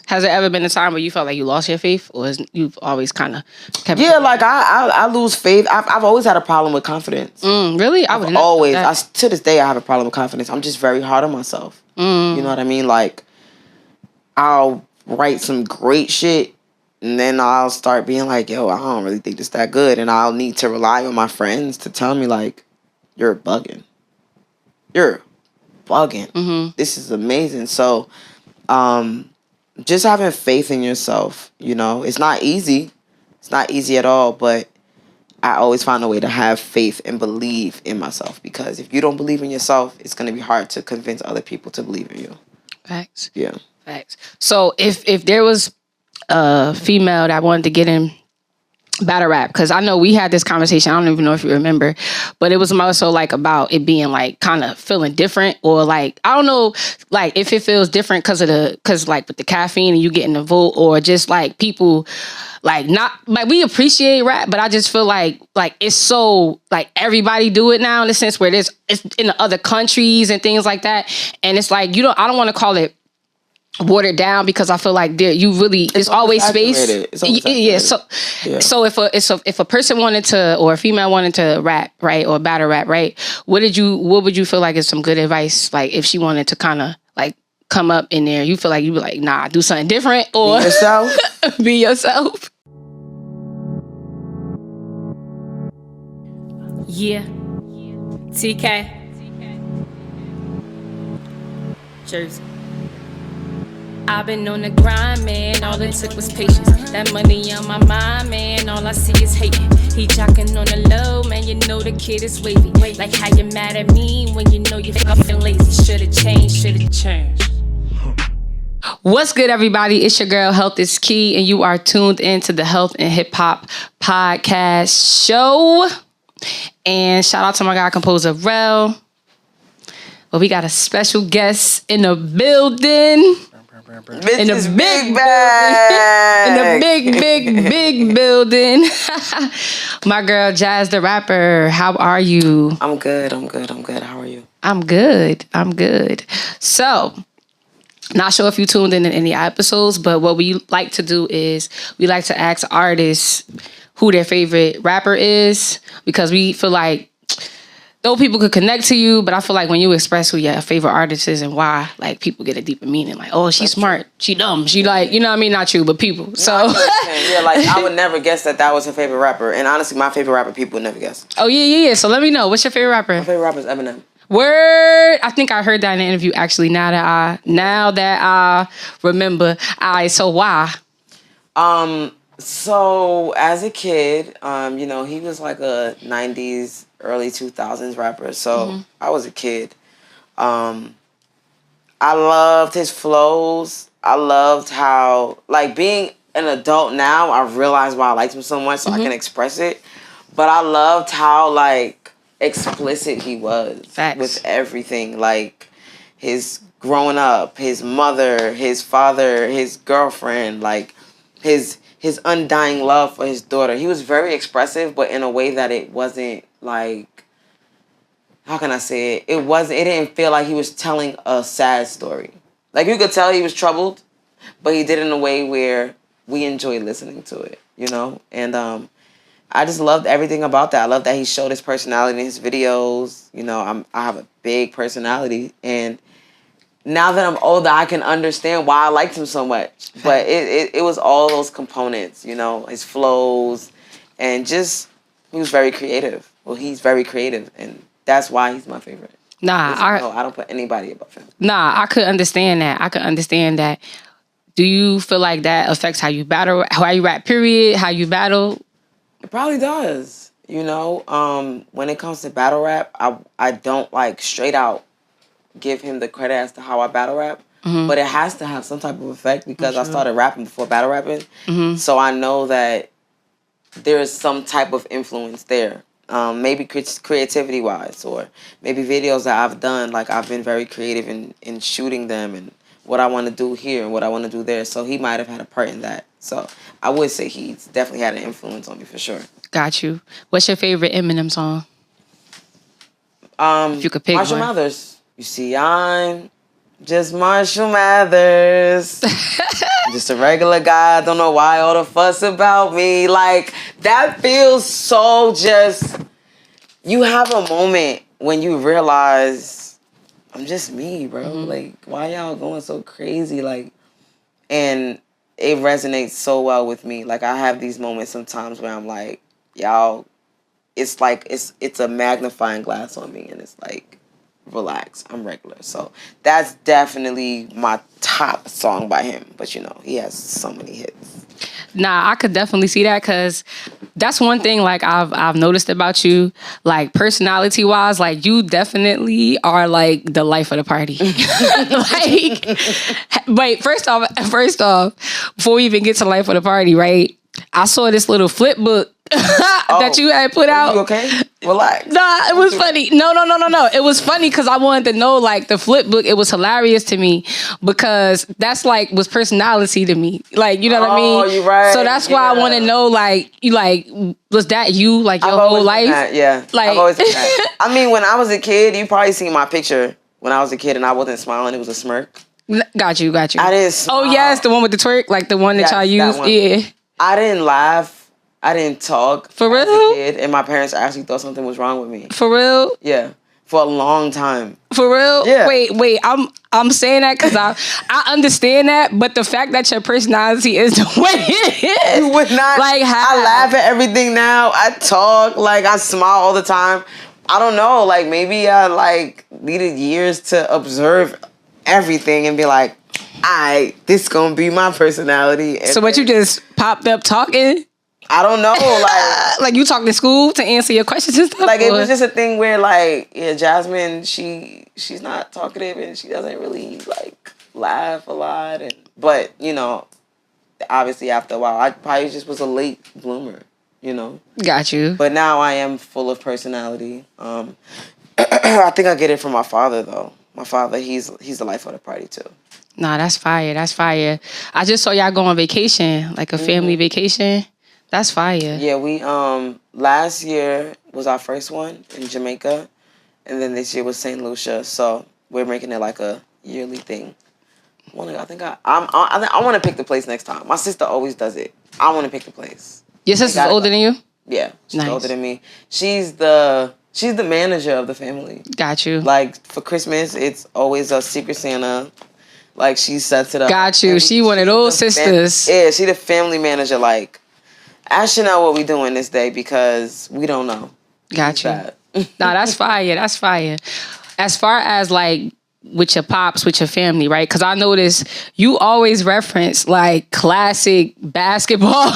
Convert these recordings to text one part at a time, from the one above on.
Has there ever been a time where you felt like you lost your faith, or you've always kind of kept? Yeah, like I lose faith. I've always had a problem with confidence. Really? I would always. To this day, I have a problem with confidence. I'm just very hard on myself. You know what I mean? Like, I'll write some great shit, and then I'll start being like, yo, I don't really think this that good, and I'll need to rely on my friends to tell me like, you're bugging. You're bugging. This is amazing. So, just having faith in yourself, you know, it's not easy. It's not easy at all, but I always find a way to have faith and believe in myself, because if you don't believe in yourself, it's going to be hard to convince other people to believe in you. Facts. Yeah. Facts. So if there was a female that wanted to get in battle rap, because I know we had this conversation, I don't even know if you remember, but it was more so like about it being like kind of feeling different, or like I don't know, like if it feels different because like with the caffeine and you getting the vote, or just like people like not like we appreciate rap, but I just feel like it's so like everybody do it now in the sense where it's in the other countries and things like that, and it's like I don't want to call it watered down, because I feel like it's always space. So if a person wanted to, or a female wanted to rap, right, or battle rap, right, what would you feel like is some good advice, like if she wanted to kind of like come up in there, you feel like you'd be like, nah, do something different, or be yourself. Be yourself. Yeah. TK. Jersey. I've been on the grind, man, all it took was patience. That money on my mind, man, all I see is hating. He jocking on the low, man, you know the kid is wavy. Like how you mad at me when you know you're fucking lazy. Should've changed. What's good, everybody? It's your girl, Health is Key, and you are tuned into the Health and Hip Hop Podcast Show. And shout out to my guy, composer Rel. Well, we got a special guest in the building. In the big bag. In the big building. My girl, Jaz the Rapper. How are you? I'm good. How are you? I'm good. So, not sure if you tuned in any episodes, but what we like to do is we like to ask artists who their favorite rapper is, because we feel like though people could connect to you, but I feel like when you express who your favorite artist is and why, like people get a deeper meaning. Like, oh, she's smart, she dumb, she like, you know what I mean? Not you, but people. So yeah, like I would never guess that was her favorite rapper, and honestly, my favorite rapper people would never guess. Oh yeah. So let me know, what's your favorite rapper? My favorite rapper is Eminem. Word. I think I heard that in the interview. Actually, now that I remember. So why? So as a kid, he was like a 90s, early 2000s rapper. So I was a kid. I loved his flows. I loved how, like, being an adult now, I realize why I liked him so much, so I can express it. But I loved how, like, explicit he was. Facts. With everything. Like, his growing up, his mother, his father, his girlfriend, like, his undying love for his daughter. He was very expressive, but in a way that it wasn't like, how can I say it? It didn't feel like he was telling a sad story. Like, you could tell he was troubled, but he did it in a way where we enjoyed listening to it, you know? And I just loved everything about that. I love that he showed his personality in his videos. You know, I have a big personality, and now that I'm older, I can understand why I liked him so much. But it was all those components, you know, his flows, and just, he was very creative. Well, he's very creative, and that's why he's my favorite. I don't put anybody above him. I could understand that. Do you feel like that affects how you battle, how you rap, period, how you battle? It probably does. You know, when it comes to battle rap, I don't like straight out give him the credit as to how I battle rap, but it has to have some type of effect, because I started rapping before battle rapping, so I know that there is some type of influence there. Maybe creativity wise, or maybe videos that I've done, like I've been very creative in shooting them, and what I want to do here and what I want to do there. So he might have had a part in that. So I would say he's definitely had an influence on me for sure. Got you. What's your favorite Eminem song? If you could pick Marshall one. Mathers. You see, I'm just Marshall Mathers. Just a regular guy. Don't know why all the fuss about me. Like, that feels so just... You have a moment when you realize, I'm just me, bro. Mm-hmm. Like, why y'all going so crazy? Like, and it resonates so well with me. Like, I have these moments sometimes where I'm like, y'all, it's like, it's a magnifying glass on me. And it's like, relax, I'm regular. So that's definitely my top song by him. But you know, he has so many hits. Nah, I could definitely see that because that's one thing like I've noticed about you, like personality wise, like you definitely are like the life of the party. Like, wait, first off, before we even get to life of the party, right? I saw this little flip book that you had put out. You okay? Relax. Nah, it was funny. No. It was funny because I wanted to know, like, the flip book. It was hilarious to me because that's like was personality to me. Like, you know what I mean? Oh, you're right. So that's why I want to know, like, you like was that you like your whole life? Yeah, like I've always been that. I mean, when I was a kid, you probably seen my picture when I was a kid and I wasn't smiling. It was a smirk. Got you. I didn't smile. Oh yes, the one with the twerk, like the one that y'all used. Yeah. I didn't laugh. I didn't talk. For real? As a kid, and my parents actually thought something was wrong with me. For real? Yeah, for a long time. For real? Yeah. Wait. I'm saying that because I understand that, but the fact that your personality is the way it is, You would not. Like how? I laugh at everything now. I talk. Like, I smile all the time. I don't know. Like, maybe I like needed years to observe everything and be like, this gonna be my personality. And So, but you just popped up talking? I don't know. Like, Like you talking to school to answer your questions and stuff? like it or- was just a thing where, like, yeah, Jasmine, she's not talkative and she doesn't really like laugh a lot. But you know, obviously after a while, I probably just was a late bloomer. You know. Got you. But now I am full of personality. I think I get it from my father though. My father, he's the life of the party too. Nah, that's fire. That's fire. I just saw y'all go on vacation, like a family vacation. That's fire. Yeah, we last year was our first one in Jamaica, and then this year was St. Lucia. So we're making it like a yearly thing. I want to pick the place next time. My sister always does it. I want to pick the place. Your sister's older than you? Yeah, she's Nice. older than me. She's the manager of the family. Got you. Like for Christmas, it's always a Secret Santa. Like she sets it up. Got you. She one of those sisters. Yeah, she the family manager. Like, ask Chanel what we doing this day because we don't know. Got you. Bad. Nah, that's fire. That's fire. As far as like with your pops, with your family, right? Because I notice you always reference like classic basketball,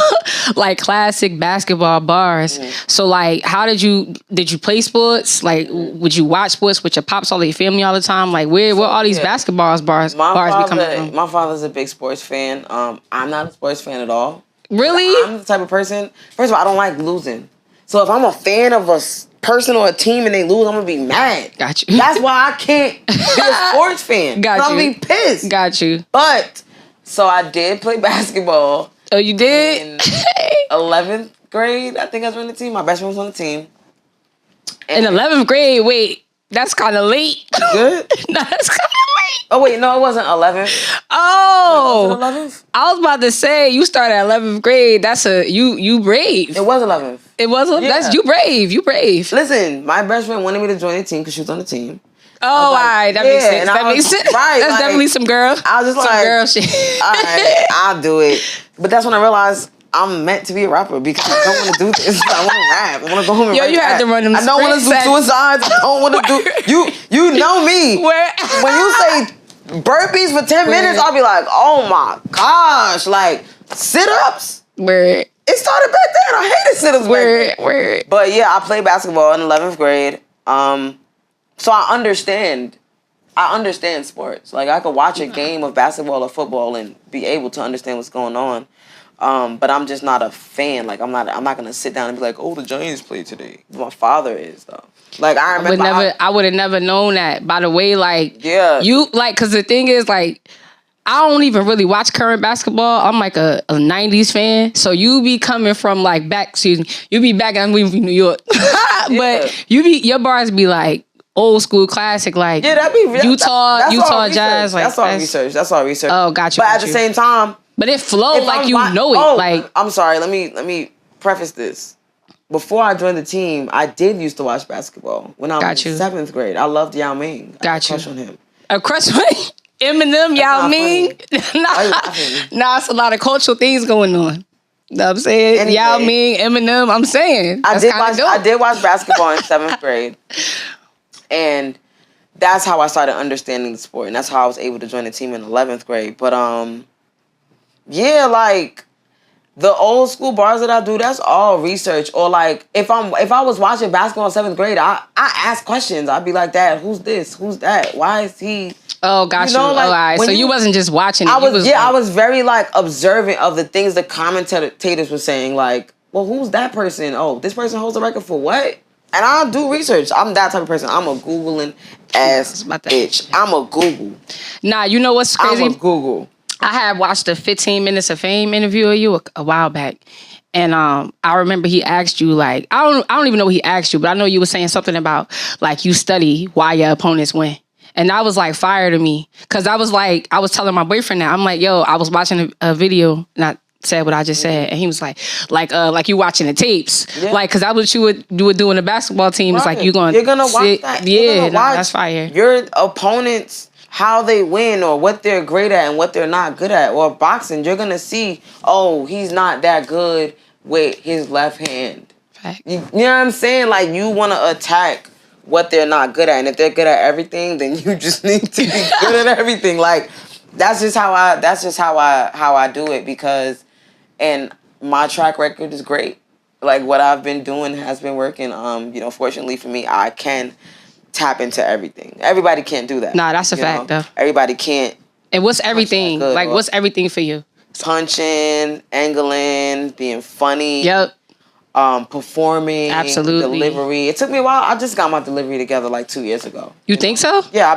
like classic basketball bars. So like, how did you play sports? Like, would you watch sports with your pops, all your family all the time? Like, where all these basketball bars be coming from? My father's a big sports fan. I'm not a sports fan at all. Really? I'm the type of person. First of all, I don't like losing. So if I'm a fan of a person or a team and they lose, I'm gonna be mad. Got you. That's why I can't be a sports fan. Got you. I'm gonna be pissed. Got you. But so I did play basketball. Oh, you did? In 11th grade, I think I was on the team. My best friend was on the team. In 11th grade? Wait, that's kind of late. Good? No, that's kind of late. Oh wait, no, it wasn't 11th. Oh, Was it 11th? I was about to say you started at 11th grade. That's you brave. It was 11th. It was. Yeah. That's you brave. You brave. Listen, my best friend wanted me to join the team because she was on the team. Oh, all right. That makes sense. and That I was- makes sense. Right, That's like, definitely some girl. I was just some like, girl shit. all right, I'll do it. But that's when I realized I'm meant to be a rapper because I don't want to do this. I want to rap. I want to go home and Yo, write you had rap. to run them I don't want to do sprint sets. suicides. I don't want to do... You know me. Where? When you say burpees for 10 minutes, I'll be like, oh my gosh. Like, sit-ups? Where? It started back then. I hated sit-ups back then. Where? But yeah, I played basketball in 11th grade. So I understand sports. Like I could watch a game of basketball or football and be able to understand what's going on. But I'm just not a fan. Like I'm not gonna sit down and be like, oh, the Giants played today. My father is though. Like I remember I would have never known that. By the way, like Yeah. you like because the thing is like I don't even really watch current basketball. I'm like a 90s fan. So you be coming from like you be back in New York. But your bars be like old school classic, like yeah, that'd be Utah that's all Utah research. Jazz. Like That's all research. Oh, got you. But got at the you. same time, But it flowed like you know it. Oh, like I'm sorry. Let me preface this. Before I joined the team, I did used to watch basketball when I was in 7th grade. I loved Yao Ming. I had a crush on him. A crush on Eminem, Yao Ming. Nah, it's a lot of cultural things going on. You know what I'm saying? Anyway, Yao Ming, Eminem, I'm saying. I did watch basketball in 7th grade. And that's how I started understanding the sport. And that's how I was able to join the team in 11th grade. But, yeah, like, the old school bars that I do, that's all research. Or, like, if I was watching basketball in 7th grade, I ask questions. I'd be like, Dad, who's this? Who's that? Why is he... Oh, got you. Like, all right. So you wasn't just watching it. I was very, like, observant of the things the commentators were saying. Like, well, who's that person? Oh, this person holds the record for what? And I do research. I'm that type of person. I'm a Googling ass bitch. I'm a Google. Nah, you know what's crazy? I'm a Google. I had watched a 15 Minutes of Fame interview of you a while back. And I remember he asked you, like, I don't even know what he asked you, but I know you were saying something about, like, you study why your opponents win. And that was like fire to me. Cause I was telling my boyfriend that. I'm like, yo, I was watching a video, and I said what I just said. And he was like you watching the tapes. Yeah. Like, cause that's what you would do in the basketball team. Right. It's like you're gonna watch that. Yeah, that's fire. Your opponents, how they win or what they're great at and what they're not good at. Or boxing, you're gonna see, oh, he's not that good with his left hand. Fact. You know what I'm saying? Like, you wanna attack what they're not good at, and if they're good at everything, then you just need to be good at everything. Like, that's just how I do it, because, and my track record is great. Like, what I've been doing has been working. Fortunately for me, I can tap into everything. Everybody can't do that. Nah, that's a fact though. Everybody can't. And what's everything? Like, what's everything for you? Punching, angling, being funny. Yep. Performing, absolutely, delivery. It took me a while. I just got my delivery together like 2 years ago. You think so? Yeah,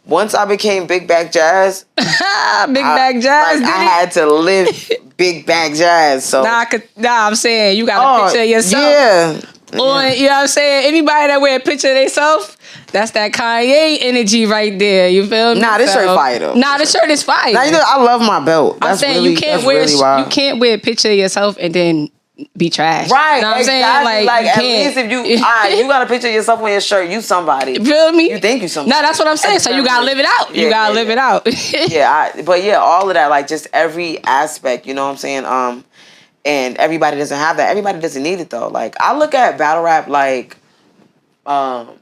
once I became Big Bag Jaz. Bag Jaz. Like, I had to live Big Bag Jaz. So I'm saying you got a picture of yourself. Yeah. You know what I'm saying? Anybody that wear a picture of themselves, that's that Kanye energy right there. You feel me? Nah, this shirt fire though. Nah, this shirt is fire. Now, I love my belt. I'm saying you can't wear a picture of yourself and then be trash. Right, you know what exactly. I'm saying? Like at least if you got a picture of yourself on your shirt, you somebody. You feel me? You think you somebody. No, that's what I'm saying. So you gotta live it out. You gotta live it out. All of that, like, just every aspect, you know what I'm saying? And everybody doesn't have that. Everybody doesn't need it though. Like, I look at battle rap like, how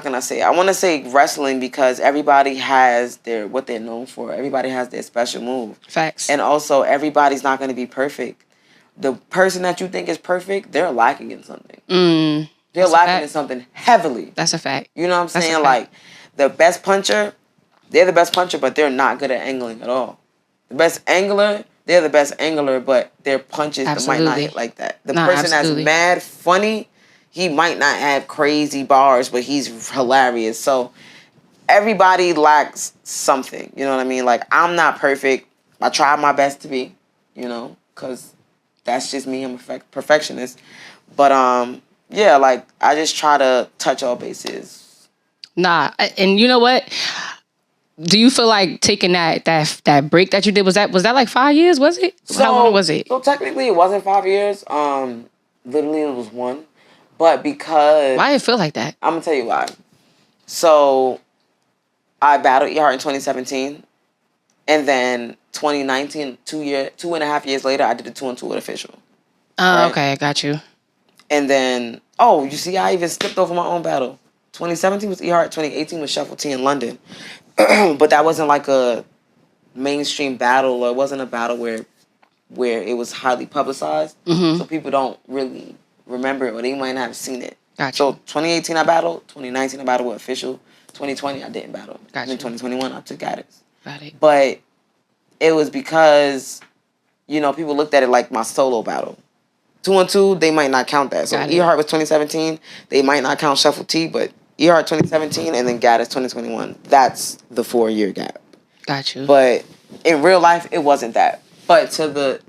can I say? I want to say wrestling, because everybody has what they're known for. Everybody has their special move. Facts. And also, everybody's not going to be perfect. The person that you think is perfect, they're lacking in something. They're lacking in something heavily. That's a fact. You know what I'm saying? Like, the best puncher, they're the best puncher, but they're not good at angling at all. The best angler, they're the best angler, but their punches might not hit like that. The person that's mad funny, he might not have crazy bars, but he's hilarious. So everybody lacks something. You know what I mean? Like, I'm not perfect. I try my best to be, because that's just me. I'm a perfectionist. But, like, I just try to touch all bases. Nah, and you know what? Do you feel like taking that break that you did, was that like 5 years, was it? How long was it? So technically it wasn't 5 years. Literally it was 1. But because... Why did it feel like that? I'm going to tell you why. So, I battled E-Heart in 2017. And then 2019, 2.5 years later, I did a 2-on-2 with Official. Oh, right? Okay, I got you. And then, you see, I even skipped over my own battle. 2017 was E-Heart, 2018 was Shuffle T in London. But that wasn't like a mainstream battle, or it wasn't a battle where it was highly publicized. So people don't really remember it, or they might not have seen it. Gotcha. So 2018 I battled, 2019 I battled with Official, 2020 I didn't battle. Gotcha. And in 2021 I took Gaddis. Got it. But it was because, people looked at it like my solo battle. 2-on-2, they might not count that. So E-Heart was 2017, they might not count Shuffle T, but E-Heart 2017 and then Gaddis 2021. That's the 4-year gap. Got you. But in real life, it wasn't that. But to the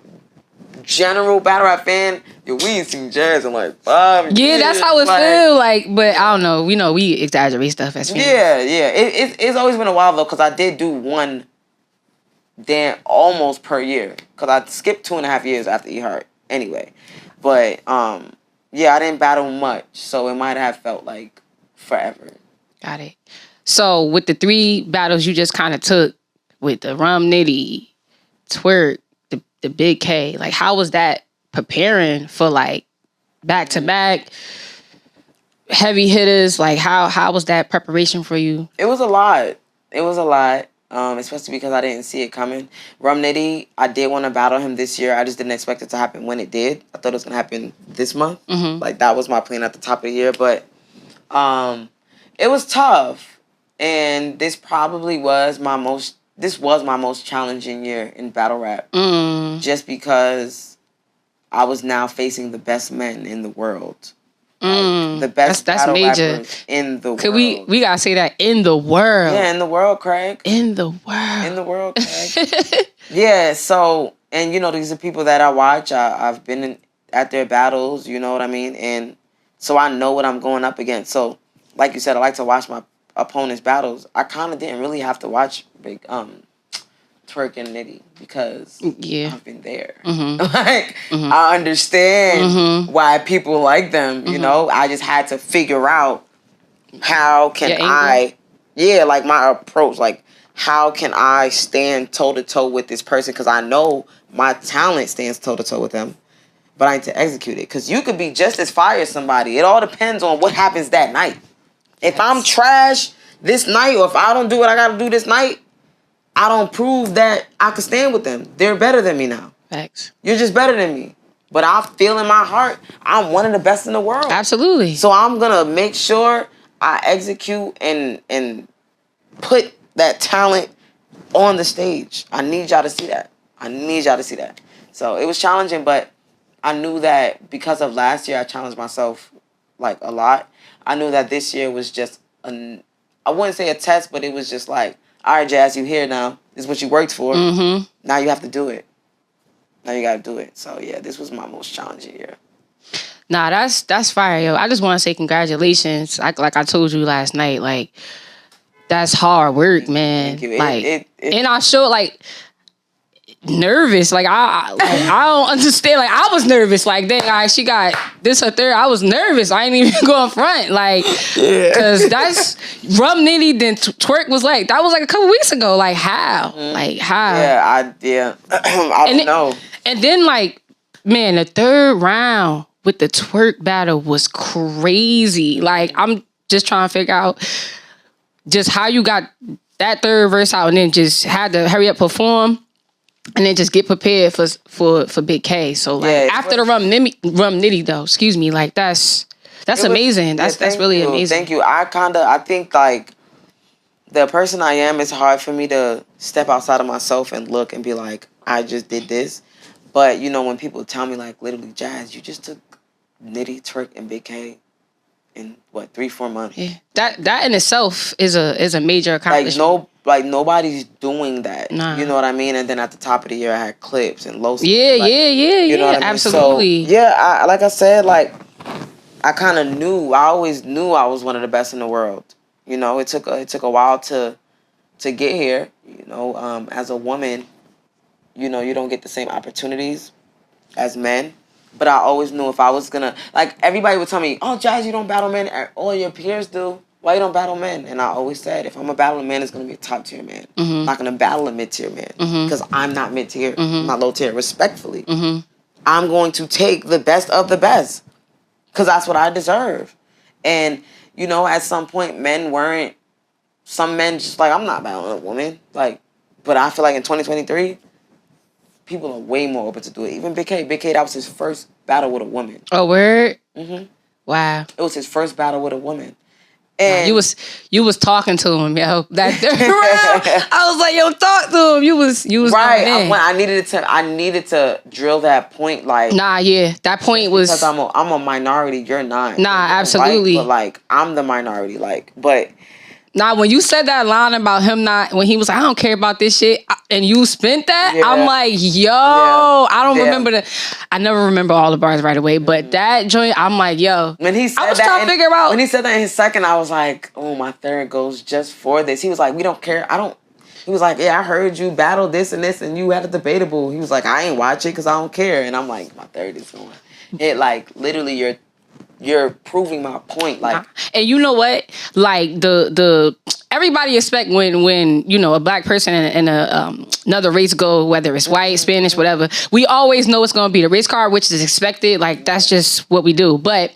general battle rap fan, we ain't seen Jaz in like 5 years. Yeah, that's how it feel like. But I don't know. We exaggerate stuff as fans. Yeah. It's always been a while though, because I did do one than almost per year. Because I skipped 2.5 years after E Heart anyway. But, yeah, I didn't battle much. So it might have felt like forever. Got it. So with the 3 battles you just kind of took with the Rum Nitty, TWERK, the Big K, like how was that preparing for like back to back heavy hitters? Like how was that preparation for you? It was a lot. Especially because I didn't see it coming. Rum Nitty, I did want to battle him this year. I just didn't expect it to happen when it did. I thought it was gonna happen this month. Like that was my plan at the top of the year. But it was tough, and this was my most challenging year in battle rap. Just because I was now facing the best men in the world. Like, the best battle major. rappers in the world. We gotta say that, in the world. Yeah, in the world, Craig. In the world. In the world, Craig. Yeah, so, and you know, these are people that I watch. I've been at their battles, you know what I mean? And so I know what I'm going up against. So, like you said, I like to watch my opponent's battles. I kind of didn't really have to watch Big TWERK and Nitty because I've been there. Like I understand why people like them. You know, I just had to figure out how can like my approach, like how can I stand toe to toe with this person? Because I know my talent stands toe to toe with them, but I need to execute it. Because you could be just as fire as somebody. It all depends on what happens that night. If I'm trash this night, or if I don't do what I got to do this night, I don't prove that I can stand with them. They're better than me now. Facts. You're just better than me. But I feel in my heart, I'm one of the best in the world. Absolutely. So I'm going to make sure I execute and put that talent on the stage. I need y'all to see that. So it was challenging, but I knew that because of last year, I challenged myself like a lot. I knew that this year was just, I wouldn't say a test, but it was just like, all right, Jaz, you here now. This is what you worked for. Now you have to do it. Now you got to do it. So, yeah, this was my most challenging year. Nah, that's fire, yo. I just want to say congratulations. Like I told you last night, like, that's hard work, man. Thank you. Like, and I showed, like, nervous. Like, I don't understand. Like, I was nervous. Like, then she got this her third. I was nervous. I ain't even go in front. Like, because that's Rum Nitty. Then TWERK was like, that was like a couple weeks ago. Like, how? Like, how? I don't know. And then, like, man, the third round with the TWERK battle was crazy. Like, I'm just trying to figure out just how you got that third verse out and then just had to hurry up, perform. And then just get prepared for Big K. So like after the Rum Nitty though, excuse me, like that's amazing. That's really amazing. Thank you. I think like the person I am, it's hard for me to step outside of myself and look and be like, I just did this. But you know, when people tell me like literally, Jaz, you just took Nitty, TWERK, and Big K in what 3-4 months. Yeah. That in itself is a major accomplishment. Like nobody's doing that. Nah. You know what I mean? And then at the top of the year I had Clips and Loso. Yeah, you know what I mean? Absolutely. So, yeah, like I said, like I kind of knew. I always knew I was one of the best in the world. You know, it took a while to get here. You know, as a woman, you know, you don't get the same opportunities as men. But I always knew if I was gonna, like, everybody would tell me, "Oh, Jaz, you don't battle men. All your peers do. Why you don't battle men?" And I always said, if I'm gonna battle a man, it's gonna be a top tier man. I'm not gonna battle a mid tier man because I'm not mid tier. I'm not low tier. Respectfully, I'm going to take the best of the best because that's what I deserve. And you know, at some point, some men just like, I'm not battling a woman. Like, but I feel like in 2023. People are way more open to do it. Even Big K, that was his first battle with a woman. Oh, word? Wow. It was his first battle with a woman. And you was talking to him, yo. That third round, I was like, yo, talk to him. You was right. I needed to drill that point. Like, nah, yeah, that point was because I'm a minority. You're not. Nah, absolutely. But like, I'm the minority. Like, but. Nah, when you said that line about him when he was like, I don't care about this shit, and you spent that, I'm like, yo, I don't remember I never remember all the bars right away, but that joint, I'm like, yo. When he said I was trying to figure out. When he said that in his second, I was like, oh, my third goes just for this. He was like, we don't care. He He was like, yeah, I heard you battle this and this, and you had a debatable. He was like, I ain't watch it because I don't care. And I'm like, my third is going. It like literally you're proving my point. Like, and you know what? Like the everybody expect when you know a black person and another race go, whether it's white, Spanish, whatever. We always know it's gonna be the race card, which is expected. Like that's just what we do. But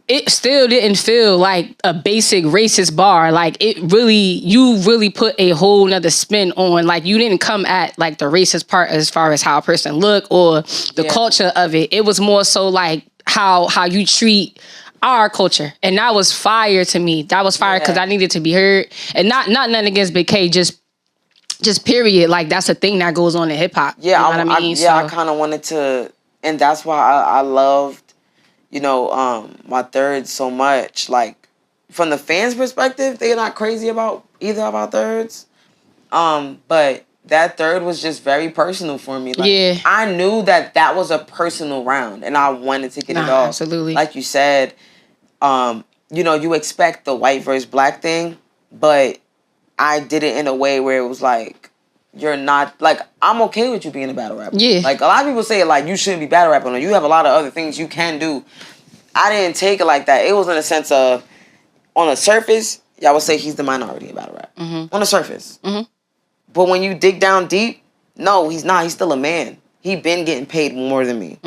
it still didn't feel like a basic racist bar. Like you really put a whole nother spin on. Like you didn't come at like the racist part as far as how a person look or the culture of it. It was more so like how you treat our culture. And that was fire to me. That was fire because I needed to be heard. And not nothing against Big K, just period. Like that's a thing that goes on in hip hop. Yeah, you know what I mean? I kind of wanted to, and that's why I loved, you know, my thirds so much. Like from the fans' perspective, they're not crazy about either of our thirds. But that third was just very personal for me. Like, I knew that was a personal round, and I wanted to get it off. Absolutely. Like you said, you know, you expect the white versus black thing, but I did it in a way where it was like, you're not, like, I'm okay with you being a battle rapper. Yeah. Like, a lot of people say, like, you shouldn't be battle rapping, or you have a lot of other things you can do. I didn't take it like that. It was in a sense of, on the surface, y'all would say he's the minority in battle rap. On the surface. But when you dig down deep, no, he's not. He's still a man. He been getting paid more than me.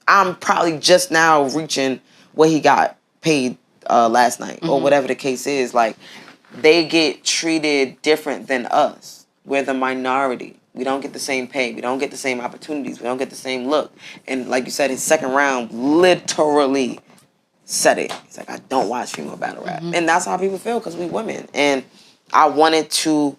I'm probably just now reaching what he got paid last night, or whatever the case is. Like, they get treated different than us. We're the minority. We don't get the same pay. We don't get the same opportunities. We don't get the same look. And like you said, his second round literally said it. He's like, I don't watch female battle rap. And that's how people feel because we women. And I wanted to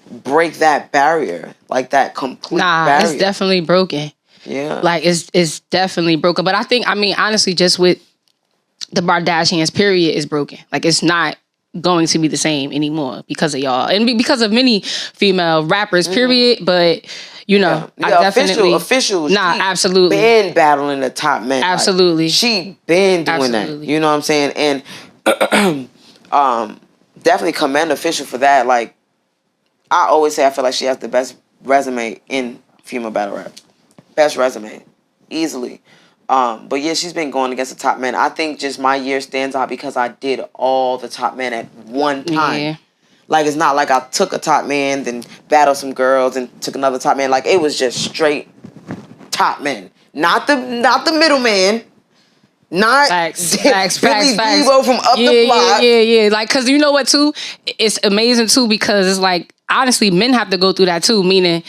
break that barrier, like that complete barrier. It's definitely broken. Yeah. Like, it's definitely broken. But I think, honestly, just with the Kardashians, period, is broken. Like, it's not going to be the same anymore because of y'all. And because of many female rappers, period. But, you know, I definitely... Officials. Absolutely. Been battling the top men. Absolutely. Like, she been doing that. You know what I'm saying? And definitely commend Official for that. Like, I always say I feel like she has the best resume in female battle rap. Best resume. Easily. But yeah, she's been going against the top men. I think just my year stands out because I did all the top men at one time. Yeah. Like, it's not like I took a top man, then battled some girls, and took another top man. Like, it was just straight top men. Not the middle man. Not facts. Debo from up the block. Yeah. Like, because you know what, too? It's amazing, too, because it's like, honestly, men have to go through that, too, meaning...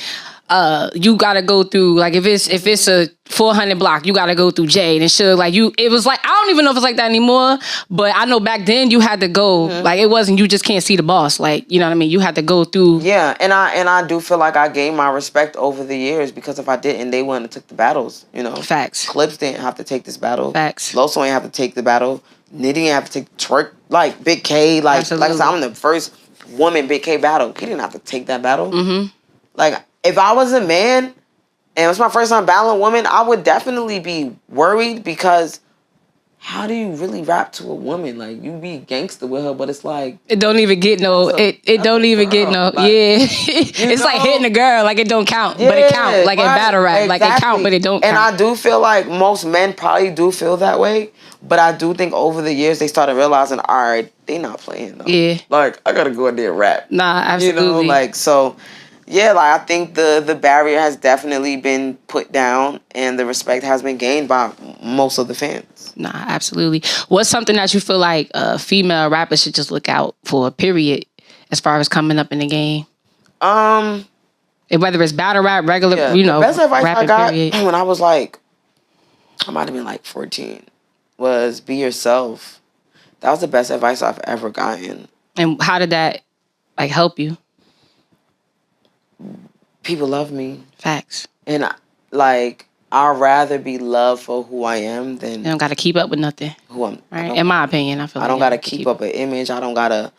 you gotta go through, like, if it's a 400 block, you gotta go through Jade and Suge. Like, it was like, I don't even know if it's like that anymore, but I know back then you had to go, like, it wasn't, you just can't see the boss. Like, you know what I mean? You had to go through. Yeah, and I do feel like I gained my respect over the years because if I didn't, they wouldn't have took the battles, you know? Facts. Clips didn't have to take this battle. Facts. Loso ain't have to take the battle. Nitty didn't have to take TWERK. Like, Big K, like I said, I'm the first woman Big K battle. He didn't have to take that battle. Like, if I was a man and it was my first time battling a woman, I would definitely be worried because how do you really rap to a woman? Like, you be gangster with her, but it's like... It don't even get no... It don't even get no... Like, yeah. It's like hitting a girl. Like, it don't count. But it count. Like, in battle rap. Exactly. Like, it count, but it don't count. And I do feel like most men probably do feel that way. But I do think over the years, they started realizing, all right, they not playing, though. Yeah. Like, I gotta go in there and rap. Nah, absolutely. You know, like, so... Yeah, like, I think the barrier has definitely been put down and the respect has been gained by most of the fans. Nah, absolutely. What's something that you feel like female rappers should just look out for, period, as far as coming up in the game? Whether it's battle rap, regular, you know, the best advice I got period. When I was like, I might have been like 14, was be yourself. That was the best advice I've ever gotten. And how did that, like, help you? People love me. Facts. And, I'd rather be loved for who I am than... You don't got to keep up with nothing. Who I'm... Right? In my opinion, I feel like... I don't got to keep up an image. I don't got to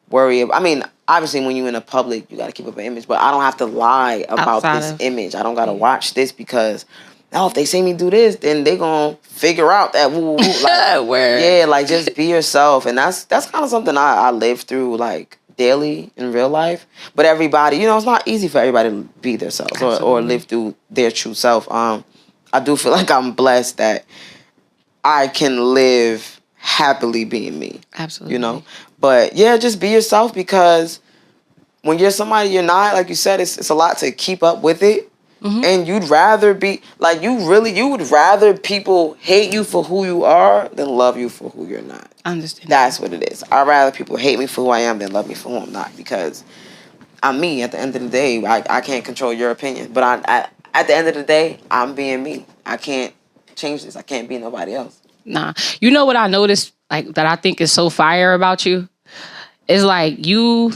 worry... I mean, obviously, when you're in the public, you got to keep up an image. But I don't have to lie about this image. I don't got to watch this because... if they see me do this, then they going to figure out that... Like, Word. Yeah, like, just be yourself. And that's kind of something I lived through, like, daily in real life. But everybody, it's not easy for everybody to be themselves or live through their true self. I do feel like I'm blessed that I can live happily being me. Absolutely. But yeah, just be yourself, because when you're somebody you're not, like you said, it's a lot to keep up with it. Mm-hmm. And you'd rather be like, you would rather people hate you for who you are than love you for who you're not. I understand. That's what it is. I'd rather people hate me for who I am than love me for who I'm not, because I'm me. At the end of the day, I can't control your opinion, but I at the end of the day, I'm being me. I can't change this. I can't be nobody else. Nah. You know what I noticed, like, that I think is so fire about you? It's like you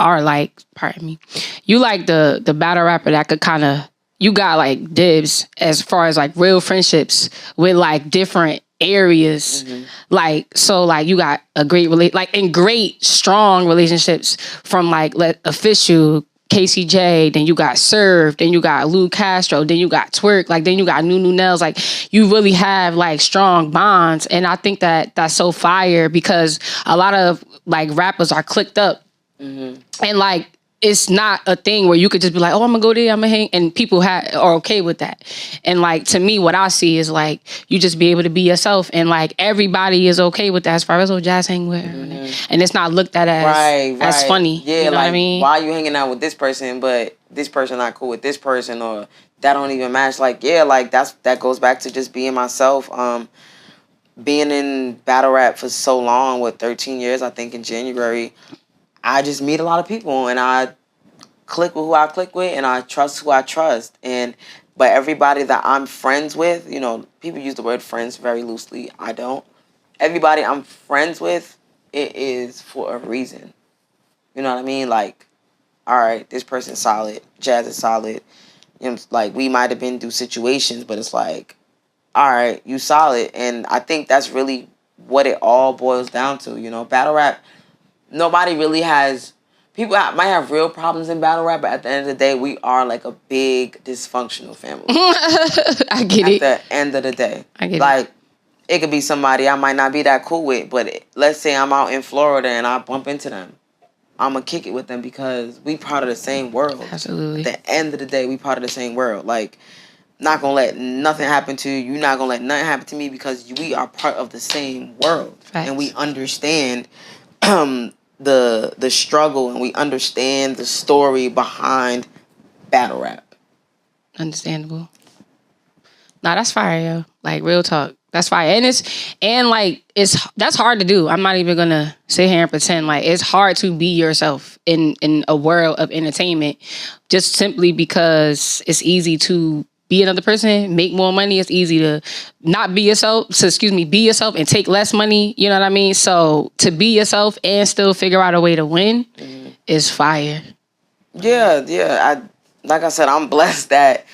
are like, pardon me, you like the battle rapper that could kind of, you got like dibs as far as like real friendships with like different areas. Mm-hmm. Like, so like you got a great strong relationships from like official KCJ, then you got Serve, then you got Lou Castro, then you got TWERK, like then you got Nunu Nails. Like, you really have like strong bonds, and I think that that's so fire, because a lot of like rappers are clicked up, mm-hmm. and like it's not a thing where you could just be like, oh, I'm gonna go there, I'm gonna hang, and people are okay with that. And like, to me, what I see is like, you just be able to be yourself, and like everybody is okay with that, as far as Jaz hang with her. Mm-hmm. And it's not looked at as funny. Yeah, you know like, what I mean? Why are you hanging out with this person, but this person not cool with this person, or that don't even match? Like, yeah, like that goes back to just being myself. Being in battle rap for so long, 13 years, I think in January, I just meet a lot of people, and I click with who I click with, and I trust who I trust. But everybody that I'm friends with, people use the word friends very loosely. I don't. Everybody I'm friends with, it is for a reason. You know what I mean? Like, all right, this person's solid. Jaz is solid. Like, we might have been through situations, but it's like, all right, you solid. And I think that's really what it all boils down to. Battle rap, nobody really has... People might have real problems in battle rap, but at the end of the day, we are like a big dysfunctional family. I get it. At the end of the day. I get it. Like, it could be somebody I might not be that cool with, but let's say I'm out in Florida and I bump into them. I'm going to kick it with them because we part of the same world. Absolutely. At the end of the day, we part of the same world. Like, not going to let nothing happen to you. You're not going to let nothing happen to me, because we are part of the same world. Facts. And we understand the struggle, and we understand the story behind battle rap. Understandable. Nah, that's fire, yo. Like, real talk. That's fire. And that's hard to do. I'm not even gonna sit here and pretend. Like, it's hard to be yourself in a world of entertainment, just simply because it's easy to be another person, make more money. It's easy to not be yourself. Be yourself and take less money. You know what I mean? So to be yourself and still figure out a way to win is fire. Yeah. Like I said, I'm blessed that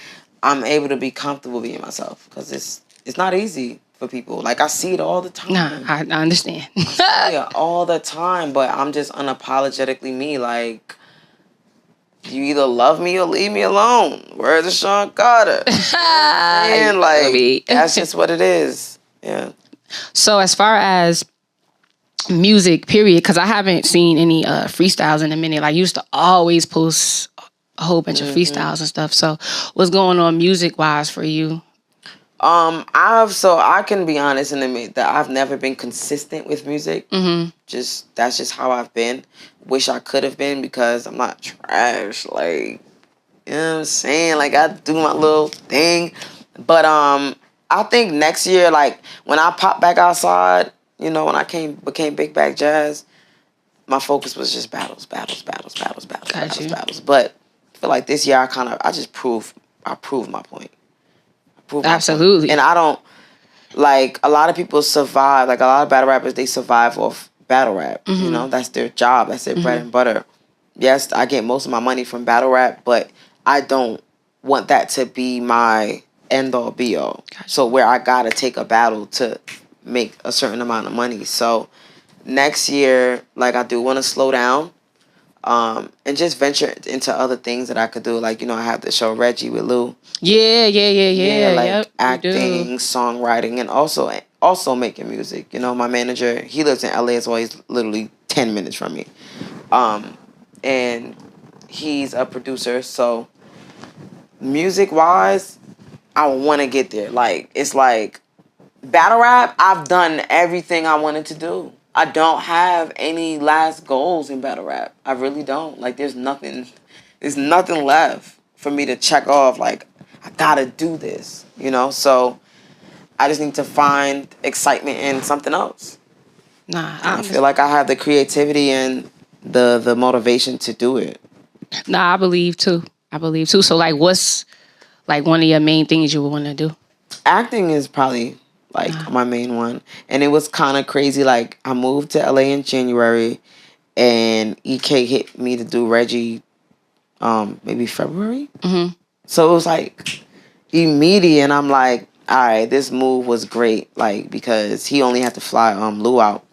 I'm able to be comfortable being myself, because it's not easy for people. Like, I see it all the time. Nah, I understand. I see it all the time, but I'm just unapologetically me. Like, you either love me or leave me alone. Where's the Sean Carter? And like, that's just what it is. Yeah. So as far as music, period, because I haven't seen any freestyles in a minute. Like, you used to always post a whole bunch of freestyles and stuff. So what's going on music wise for you? I can be honest and admit that I've never been consistent with music. Mm-hmm. That's just how I've been. Wish I could have been, because I'm not trash. Like, you know what I'm saying? Like, I do my little thing. But I think next year, like, when I pop back outside, when I became Big Bag Jaz, my focus was just battles. But I feel like this year I proved my point. Absolutely. And I don't, like, a lot of people survive, like, a lot of battle rappers, they survive off battle rap. Mm-hmm. That's their job. That's their bread and butter. Yes, I get most of my money from battle rap, but I don't want that to be my end-all, be-all. Gotcha. So where I gotta take a battle to make a certain amount of money. So next year, like, I do want to slow down. And just venture into other things that I could do. Like, I have the show Reggie with Lou. Yeah. Like, acting, songwriting, and also making music. My manager, he lives in LA, is always literally 10 minutes from me. And he's a producer, so music wise, I want to get there. Like, it's like battle rap, I've done everything I wanted to do. I don't have any last goals in battle rap. I really don't. Like, there's nothing left for me to check off. Like, I gotta do this, you know? So I just need to find excitement in something else. Nah, I feel like I have the creativity and the motivation to do it. Nah, I believe too. So like, what's like one of your main things you would want to do? Acting is probably like my main one. And it was kind of crazy. Like, I moved to LA in January and EK hit me to do Reggie maybe February. Mm-hmm. So it was like immediate, and I'm like, all right, this move was great, like, because he only had to fly Lou out.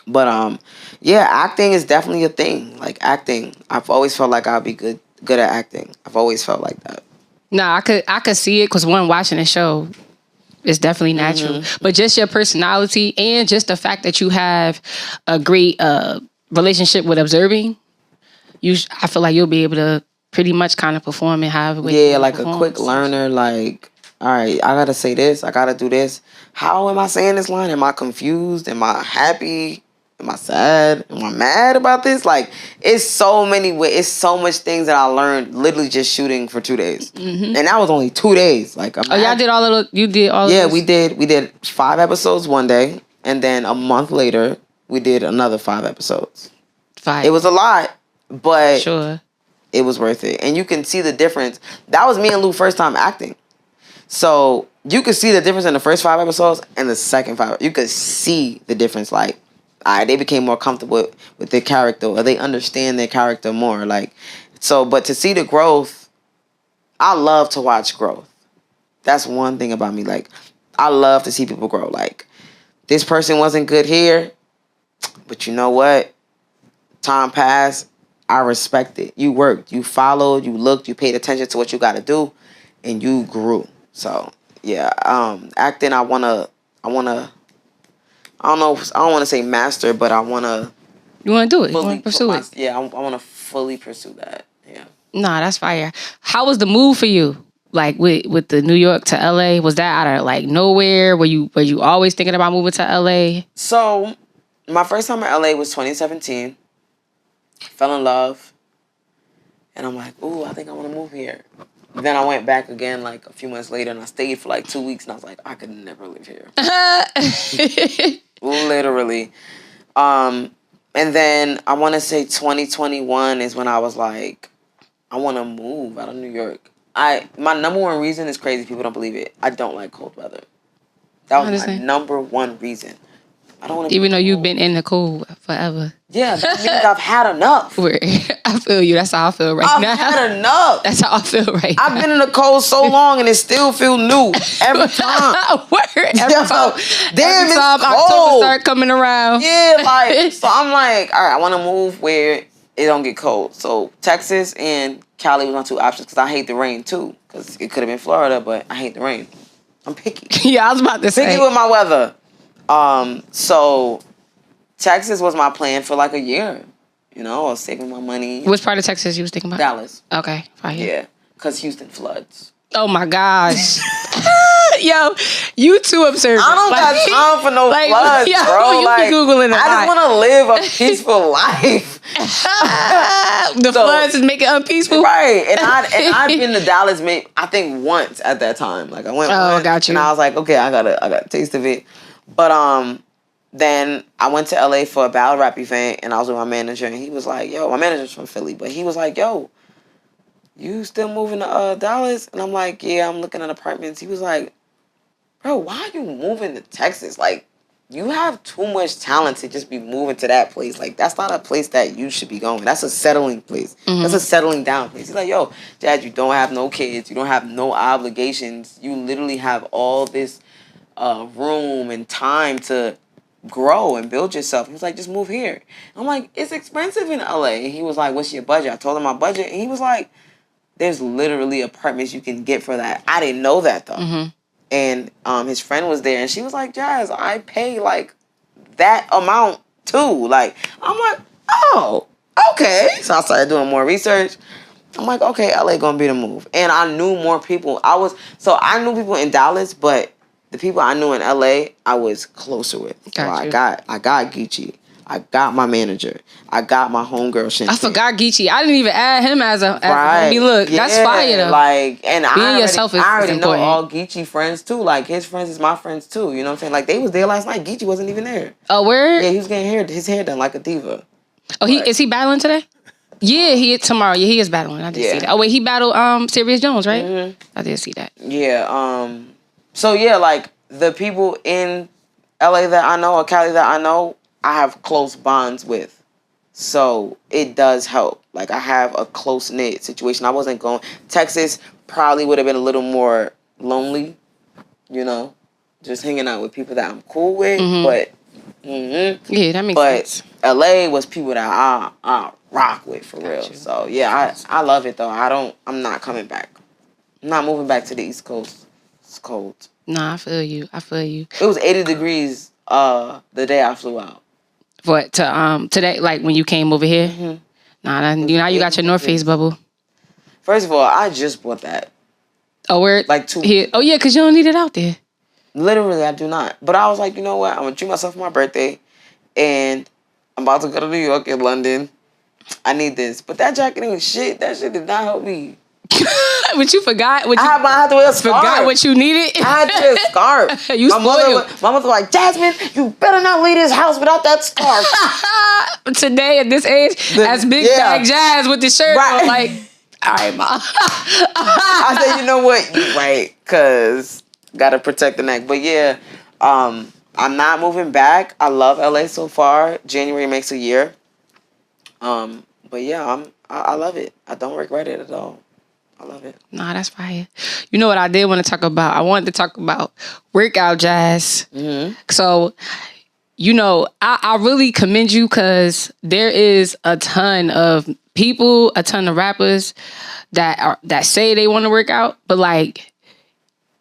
But yeah, acting is definitely a thing. Like, acting, I've always felt like I'll be good at acting. I've always felt like that. Nah, I could see it because one, watching the show, it's definitely natural. Mm-hmm. But just your personality and just the fact that you have a great relationship with observing, I feel like you'll be able to pretty much kind of perform and have like a quick learner. Like, all right, I gotta say this, I gotta do this. How am I saying this line? Am I confused? Am I happy? Am I sad? Am I mad about this? Like, it's so many ways. It's so much things that I learned literally just shooting for 2 days, and that was only 2 days. Like, y'all did all of you did all. Yeah, of we did 5 episodes one day, and then a month later we did another 5 episodes. 5. It was a lot, but sure, it was worth it, and you can see the difference. That was me and Lou first time acting, so you could see the difference in the first 5 episodes and the second 5. You could see the difference. Like, they became more comfortable with their character, or they understand their character more. Like, so, but to see the growth, I love to watch growth. That's one thing about me. Like, I love to see people grow. Like, this person wasn't good here, but you know what? Time passed. I respect it. You worked. You followed. You looked. You paid attention to what you got to do, and you grew. So, yeah. Acting, I wanna. I don't know. I don't want to say master, but I want to. You want to do it? You want to pursue it? Yeah, I want to fully pursue that. Yeah. Nah, that's fire. How was the move for you? Like with the New York to LA, was that out of like nowhere? Were you always thinking about moving to LA? So, my first time in LA was 2017. Fell in love, and I'm like, ooh, I think I want to move here. Then I went back again like a few months later, and I stayed for like 2 weeks, and I was like, I could never live here. Literally. And then I want to say 2021 is when I was like, I want to move out of New York. My number one reason is crazy. People don't believe it. I don't like cold weather. That was my number one reason. I don't want to. Even though you've been in the cold forever. Yeah, that means I've had enough. I feel you. That's how I feel now. I've had enough. That's how I feel now. I've been in the cold so long and it still feels new every time. Every time October start coming around. Yeah, like, so I'm like, all right, I want to move where it don't get cold. So Texas and Cali was my 2 options because I hate the rain too. Because it could have been Florida, but I hate the rain. I'm picky. Yeah, I was about to say. Picky with my weather. So Texas was my plan for like a year. You know, I was saving my money. Which part of Texas you was thinking about? Dallas. Okay, fine. Yeah, because Houston floods. Oh my gosh. Yo, you too observant. I don't got time for no floods, bro. You like, be Googling it. I just want to live a peaceful life. Floods is making it unpeaceful, right? And I've been to Dallas, I think once at that time. Like, I went. Oh, got you. And I was like, okay, I got a taste of it. But then I went to LA for a battle rap event, and I was with my manager, and he was like, yo, my manager's from Philly, but he was like, yo, you still moving to Dallas? And I'm like, yeah, I'm looking at apartments. He was like, bro, why are you moving to Texas? Like, you have too much talent to just be moving to that place. Like, that's not a place that you should be going. That's a settling place. Mm-hmm. That's a settling down place. He's like, yo, Dad, you don't have no kids. You don't have no obligations. You literally have all this room and time to grow and build yourself. He was like, just move here. I'm like, it's expensive in LA. And he was like, what's your budget? I told him my budget. And he was like, there's literally apartments you can get for that. I didn't know that, though. Mm-hmm. And his friend was there, and she was like, Jaz, I pay, like, that amount, too. Like, I'm like, oh. okay. So I started doing more research. I'm like, okay, LA gonna be the move. And I knew more people. I knew people in Dallas, but the people I knew in LA, I was closer with. So I got Geechee. I got my manager. I got my homegirl Shinty. I forgot Geechee. I didn't even add him as a homie. Look, that's fire though. Like, and being yourself is I already important. know all Geechee friends too. Like his friends is my friends too. You know what I'm saying? Like they was there last night. Geechee wasn't even there. Oh, word? Yeah, he was getting his hair done like a diva. Oh, is he battling today? Yeah, tomorrow. Yeah, he is battling. I did see that. Oh wait, he battled Serious Jones, right? Mm-hmm. I did see that. Yeah. So yeah, like the people in LA that I know or Cali that I know, I have close bonds with. So it does help. Like I have a close knit situation. I wasn't going. Texas probably would have been a little more lonely, you know, just hanging out with people that I'm cool with. Mm-hmm. But yeah, that makes sense. But LA was people that I rock with for real. So yeah, I love it though. I'm not coming back. I'm not moving back to the East Coast. It's cold. Nah, I feel you. It was 80 degrees the day I flew out. What today? Like when you came over here? Mm-hmm. Nah, you got your North Face bubble. First of all, I just bought that. Oh, where? Like 2 here. Oh yeah, cause you don't need it out there. Literally, I do not. But I was like, you know what? I'm gonna treat myself for my birthday, and I'm about to go to New York and London. I need this, but that jacket ain't shit. That shit did not help me. But you forgot what I had to wear a scarf. Forgot what you needed. I had to wear a scarf. My mother was like, Jasmine, you better not leave this house without that scarf. Today at this age, as Big Bag Jaz with the shirt on, like, all right, ma. I said, you know what? You're right, cause gotta protect the neck. But yeah, I'm not moving back. I love LA so far. January makes a year. But yeah, I love it. I don't regret it at all. I love it. Nah, that's fire. You know what I did want to talk about? I wanted to talk about workout jazz. Mm-hmm. So, you know, I really commend you because there is a ton of people, a ton of rappers that say they want to work out, but like,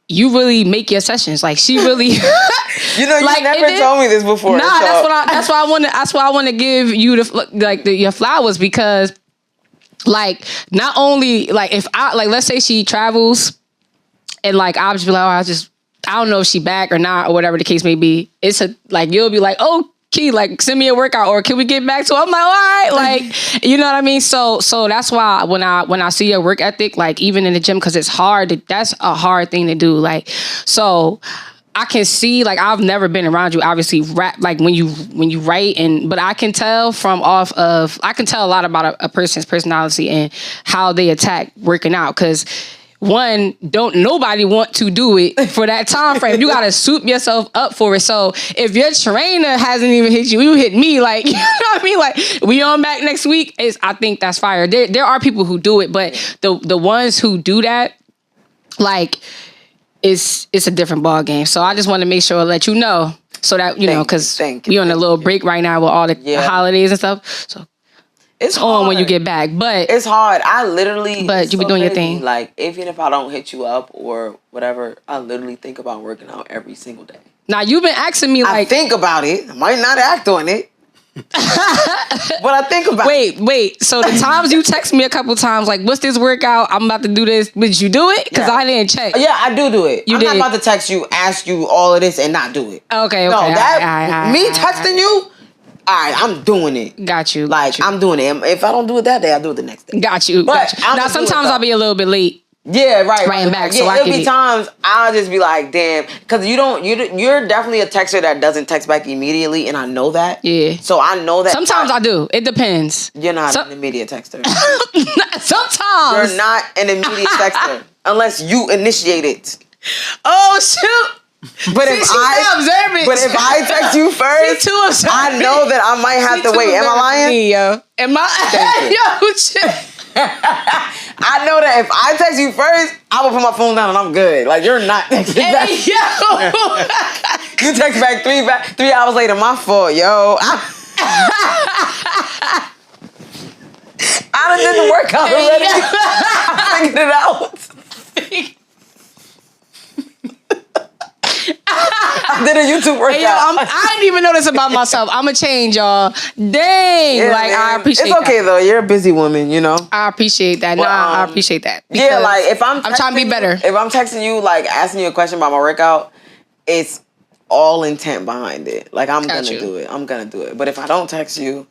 you really make your sessions. Like she really, you know, you like, never told me this before. Nah, so. That's why I want to give you your flowers because, like, not only like if I like let's say she travels, and like I'll just be like, I don't know if she back or not or whatever the case may be. It's you'll be like, oh, Key, like send me a workout or can we get back to it? I'm like, all right, like you know what I mean. So that's why when I see your work ethic, like even in the gym, because it's hard. That's a hard thing to do. Like so. I can see, like, I've never been around you, obviously, rap, like, when you write, but I can tell I can tell a lot about a person's personality and how they attack working out, because, one, don't nobody want to do it for that time frame. You got to soup yourself up for it. So, if your trainer hasn't even hit you, you hit me, like, you know what I mean? Like, we on back next week, I think that's fire. There are people who do it, but the ones who do that, like, it's a different ball game. So I just want to make sure let you know so that you know because we on a little break right now with all the holidays and stuff. So it's on when you get back, but it's hard. I literally, but you be doing your thing. Like even if I don't hit you up or whatever, I literally think about working out every single day. Now you've been asking me like I think about it. I might not act on it. But I think about Wait. So the times you text me a couple times, like, what's this workout? I'm about to do this. Did you do it? Because I didn't check. Yeah, I do it. I'm not about to text you, ask you all of this and not do it. Okay. No, me texting you, all right, I'm doing it. Got you. I'm doing it. If I don't do it that day, I'll do it the next day. Got you. But now, sometimes I'll be a little bit late. Yeah, right. Writing back. Yeah, so it'll be times I'll just be like, damn, because you're definitely a texter that doesn't text back immediately, and I know that. Yeah. So I know that. Sometimes I do. It depends. You're not an immediate texter. Sometimes you're not an immediate texter unless you initiate it. Oh shoot. But if I text you first, I know that I might have to wait. Am I lying? Yo. Am I? Yo, shit. I know that if I text you first, I will put my phone down and I'm good. Like you're not texting back. You text back 3 hours later. My fault, yo. I done did the workout already. I figured it out. I did a YouTube workout. Hey, yo, I didn't even know this about myself. I'm going to change, y'all. Dang. Yeah, like, man. I appreciate that. It's okay, though. You're a busy woman, you know? I appreciate that. But, I appreciate that. Yeah, like, if I'm trying to be better. If I'm texting you, like, asking you a question about my workout, it's all intent behind it. Like, I'm going to do it. I'm going to do it. But if I don't text you,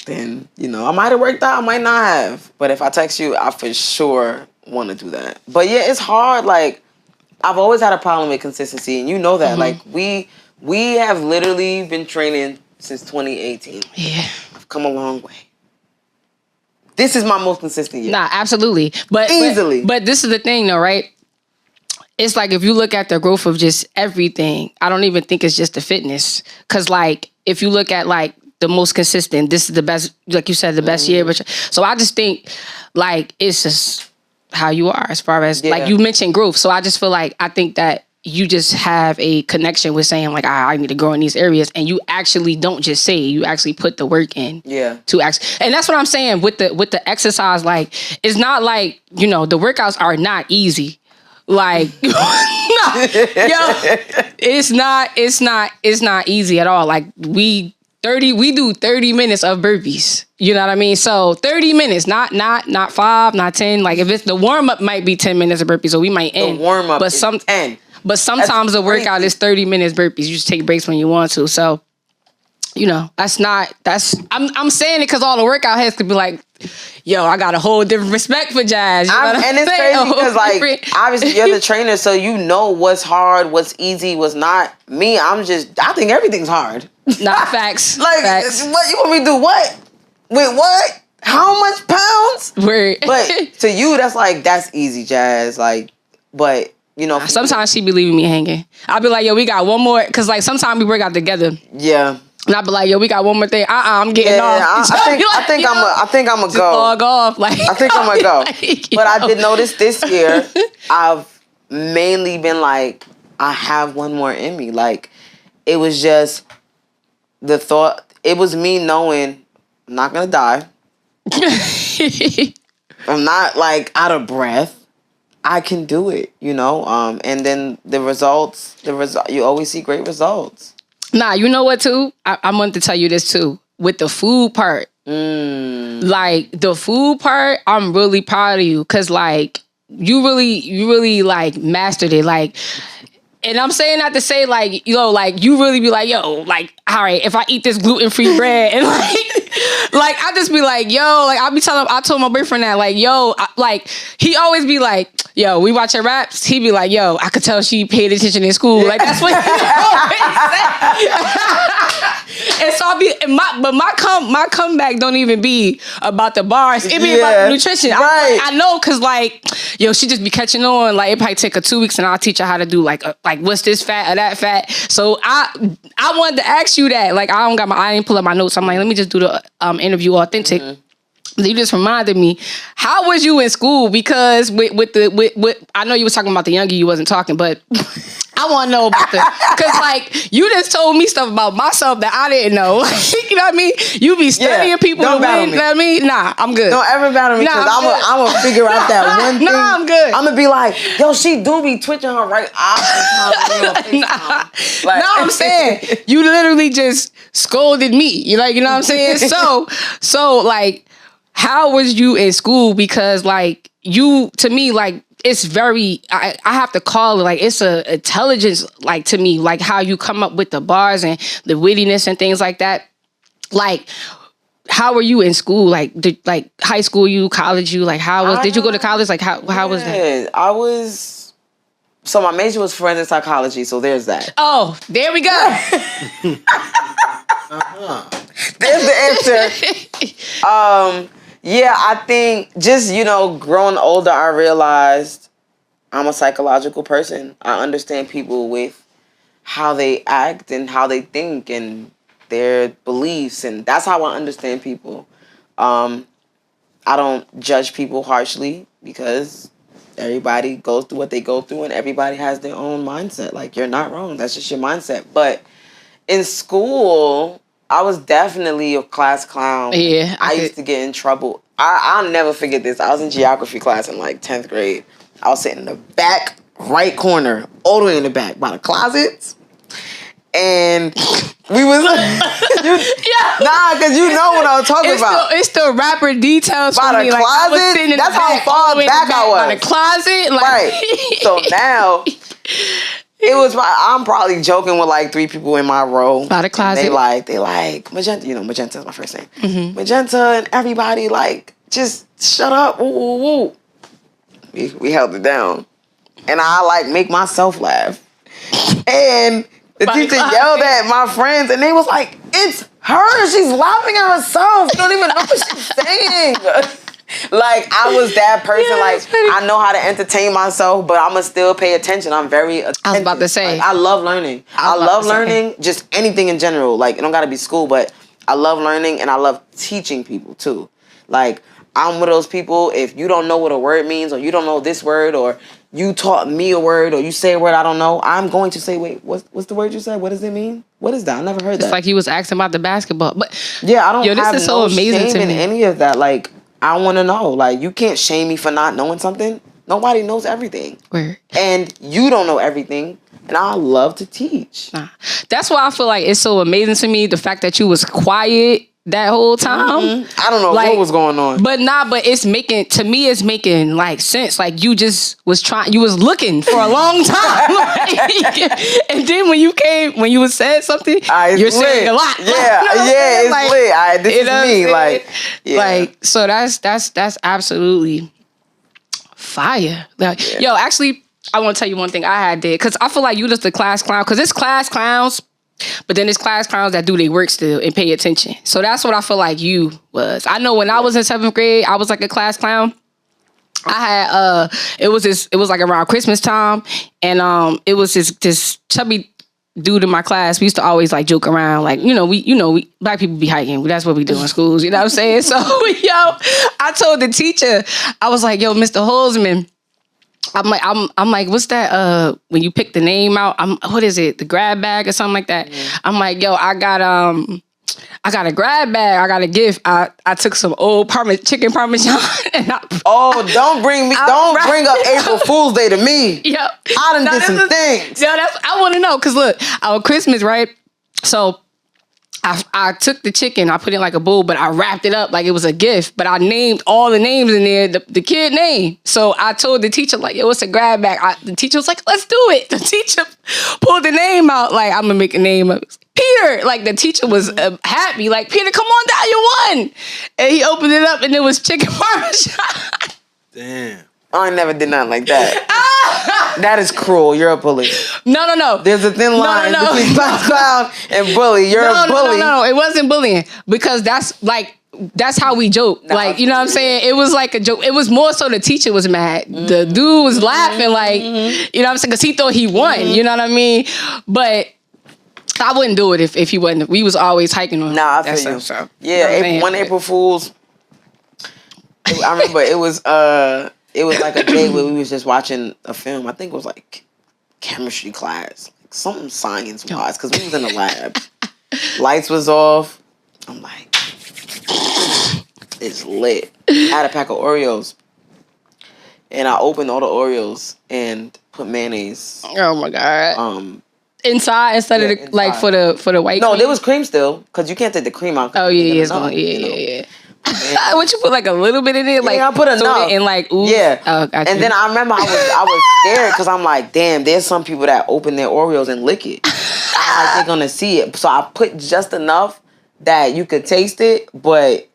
then, you know, I might have worked out, I might not have. But if I text you, I for sure want to do that. But yeah, it's hard. Like, I've always had a problem with consistency, and you know that. Like, we have literally been training since 2018. Yeah. I've come a long way. This is my most consistent year. Nah, absolutely. But easily. But this is the thing, though, right? It's like if you look at the growth of just everything, I don't even think it's just the fitness. Because, like, if you look at, like, the most consistent, this is the best, like you said, the best year. So I just think, like, it's just how you are as far as, like, you mentioned growth. So I just feel like, I think that you just have a connection with saying, like, I need to grow in these areas. And you actually don't just say it, you actually put the work in. Yeah. And that's what I'm saying with the exercise. Like, it's not like, you know, the workouts are not easy. Like, it's not easy at all. Like, we do 30 minutes of burpees. You know what I mean? So 30 minutes, not 5, not 10. Like, if it's the warm up might be 10 minutes of burpees, so we might end. The warm up is 10. But sometimes the workout is 30 minutes burpees. You just take breaks when you want to. So, you know, I'm saying it because all the workout heads could be like, yo, I got a whole different respect for Jaz. And it's crazy because, like, obviously you're the trainer, so you know what's hard, what's easy, what's not. Me, I think everything's hard. Not facts. Like, facts. What you want me to do? What? Wait, what? How much pounds? Word. But to you, that's easy, Jaz. Like, but, you know. Sometimes she be leaving me hanging. I'll be like, yo, we got one more. Because, like, sometimes we work out together. Yeah. And I'll be like, yo, we got one more thing. I'm getting off. I think I'm gonna go. Log off. Like, I think I'm gonna go. Like, but I did notice this year, I've mainly been like, I have one more in me. Like, it was just the thought. It was me knowing I'm not gonna die. I'm not, like, out of breath. I can do it, you know. And then the results. You always see great results. Nah, you know what, too? I wanted to tell you this, too. With the food part. Like, the food part, I'm really proud of you. Because, like, you really, like, mastered it. Like, and I'm saying that to say, like, you know, like, you really be like, yo, like, all right, if I eat this gluten-free bread, and, like, I just be like, yo, like, I told my boyfriend that, like, yo, like, he always be like, yo, we watch her raps. He be like, yo, I could tell she paid attention in school. Like, that's what he always say. And so my comeback don't even be about the bars. It be about the nutrition. Right. I know, cause, like, yo, she just be catching on. Like, it probably take her 2 weeks, and I'll teach her how to do like what's this fat or that fat. So I wanted to ask you that. Like, I didn't pull up my notes. I'm like, let me just do the interview authentic. You just reminded me, how was you in school? Because with I know you was talking about the younger you wasn't talking, but I want to know about because, like, you just told me stuff about myself that I didn't know. You know what I mean? You be studying people to win. You know what I mean? Nah, I'm good. Don't ever battle me because I'm going to figure out that one thing. Nah, I'm good. I'm going to be like, yo, she do be twitching her right eye. I'm saying, you literally just scolded me. You know what I'm saying? So, like, how was you in school? Because, like, you, to me, like, it's very, I have to call it, like, it's a intelligence, like, to me, like, how you come up with the bars and the wittiness and things like that. Like, how were you in school? Like, high school, college, like, did you go to college? Like, how was that? So my major was forensic psychology, so there's that. Oh, there we go. There's the answer. Yeah, I think just, you know, growing older, I realized I'm a psychological person. I understand people with how they act and how they think and their beliefs, and that's how I understand people. I don't judge people harshly because everybody goes through what they go through and everybody has their own mindset. Like, you're not wrong. That's just your mindset. But in school, I was definitely a class clown. Yeah. I used to get in trouble. I'll never forget this. I was in geography class in, like, 10th grade. I was sitting in the back right corner, all the way in the back by the closets. And we was because you know what I'm talking about. It's the rapper details by for the me. closet. Like, I was sitting in That's the how back, far back I was. By the closet, like, right. So now it was. I'm probably joking with like 3 people in my row. By the closet. They like Magenta. You know, Magenta's my first name. Mm-hmm. Magenta and everybody like just shut up. Woo, woo, woo. We held it down, and I like make myself laugh, and. The teacher yelled at my friends, and they was like, "It's her. She's laughing at herself. You don't even know what she's saying." Like, I was that person. Yeah, like, I know how to entertain myself, but I'ma still pay attention. I'm very attentive. I was about to say. Like, I love learning. I love learning, just anything in general. Like, it don't gotta be school, but I love learning, and I love teaching people, too. Like, I'm one of those people, if you don't know what a word means, or you don't know this word, or you taught me a word, or you say a word I don't know, I'm going to say, wait, what's the word you said? What does it mean? What is that? I never heard that. It's like he was asking about the basketball. But yeah, I don't have this is no so amazing shame to in me. any of that. Like, I want to know. Like, you can't shame me for not knowing something. Nobody knows everything. Word. And you don't know everything. And I love to teach. Nah. That's why I feel like it's so amazing to me, the fact that you was quiet that whole time. Mm-hmm. I don't know what was going on. But it's making like sense. Like, you just was you was looking for a long time. And then when you said something, you're saying a lot. Yeah, it's like, lit. This is me. Like, yeah. Like, so that's absolutely fire. Like, yo, actually, I want to tell you one thing I did, because I feel like you just the class clown, because it's class clowns. But then there's class clowns that do their work still and pay attention. So that's what I feel like you was. I know when I was in 7th grade, I was like a class clown. I had it was like around Christmas time, and it was this chubby dude in my class. We used to always like joke around, like, we black people be hiking. That's what we do in schools. You know what I'm saying? So I told the teacher, I was like, yo, Mr. Holzman. I'm like, what's that? When you pick the name out, what is it? The grab bag or something like that. Mm-hmm. I'm like, yo, I got a grab bag. I got a gift. I took some old chicken parmesan. And don't bring up April Fool's Day to me. Yep. I done did some things. Yeah, I want to know, cause look, our Christmas, right? So I took the chicken, I put it in like a bowl, but I wrapped it up like it was a gift. But I named all the names in there, the kid name. So I told the teacher, like, yo, it's a grab bag. The teacher was like, let's do it. The teacher pulled the name out, like, I'm gonna make a name up. Peter. Like, the teacher was happy, like, Peter, come on down, you won. And he opened it up and it was chicken parmesan. Damn. I never did nothing like that. That is cruel. You're a bully. No. There's a thin line between class clown and bully. You're a bully. No. It wasn't bullying, because that's how we joke. Like, you know what I'm saying? It was like a joke. It was more so the teacher was mad. Mm-hmm. The dude was laughing, like, you know what I'm saying? Because he thought he won. Mm-hmm. You know what I mean? But I wouldn't do it if he wasn't. We was always hiking on. Nah, I feel you. So, yeah, you know April Fool's. I remember it was like a day where we was just watching a film. I think it was like chemistry class, like something science-wise, because we was in the lab. Lights was off. I'm like, it's lit. I had a pack of Oreos, and I opened all the Oreos and put mayonnaise. Oh my god! Inside instead of inside. Like for the white. No, cream? there was cream still, because you can't take the cream out. Oh yeah, it's going. Yeah. Would you put like a little bit in it? Like, yeah, I put enough. And like, ooh. Yeah. And then I remember I was scared, because I'm like, damn, there's some people that open their Oreos and lick it. Like, they're gonna see it. So I put just enough that you could taste it, but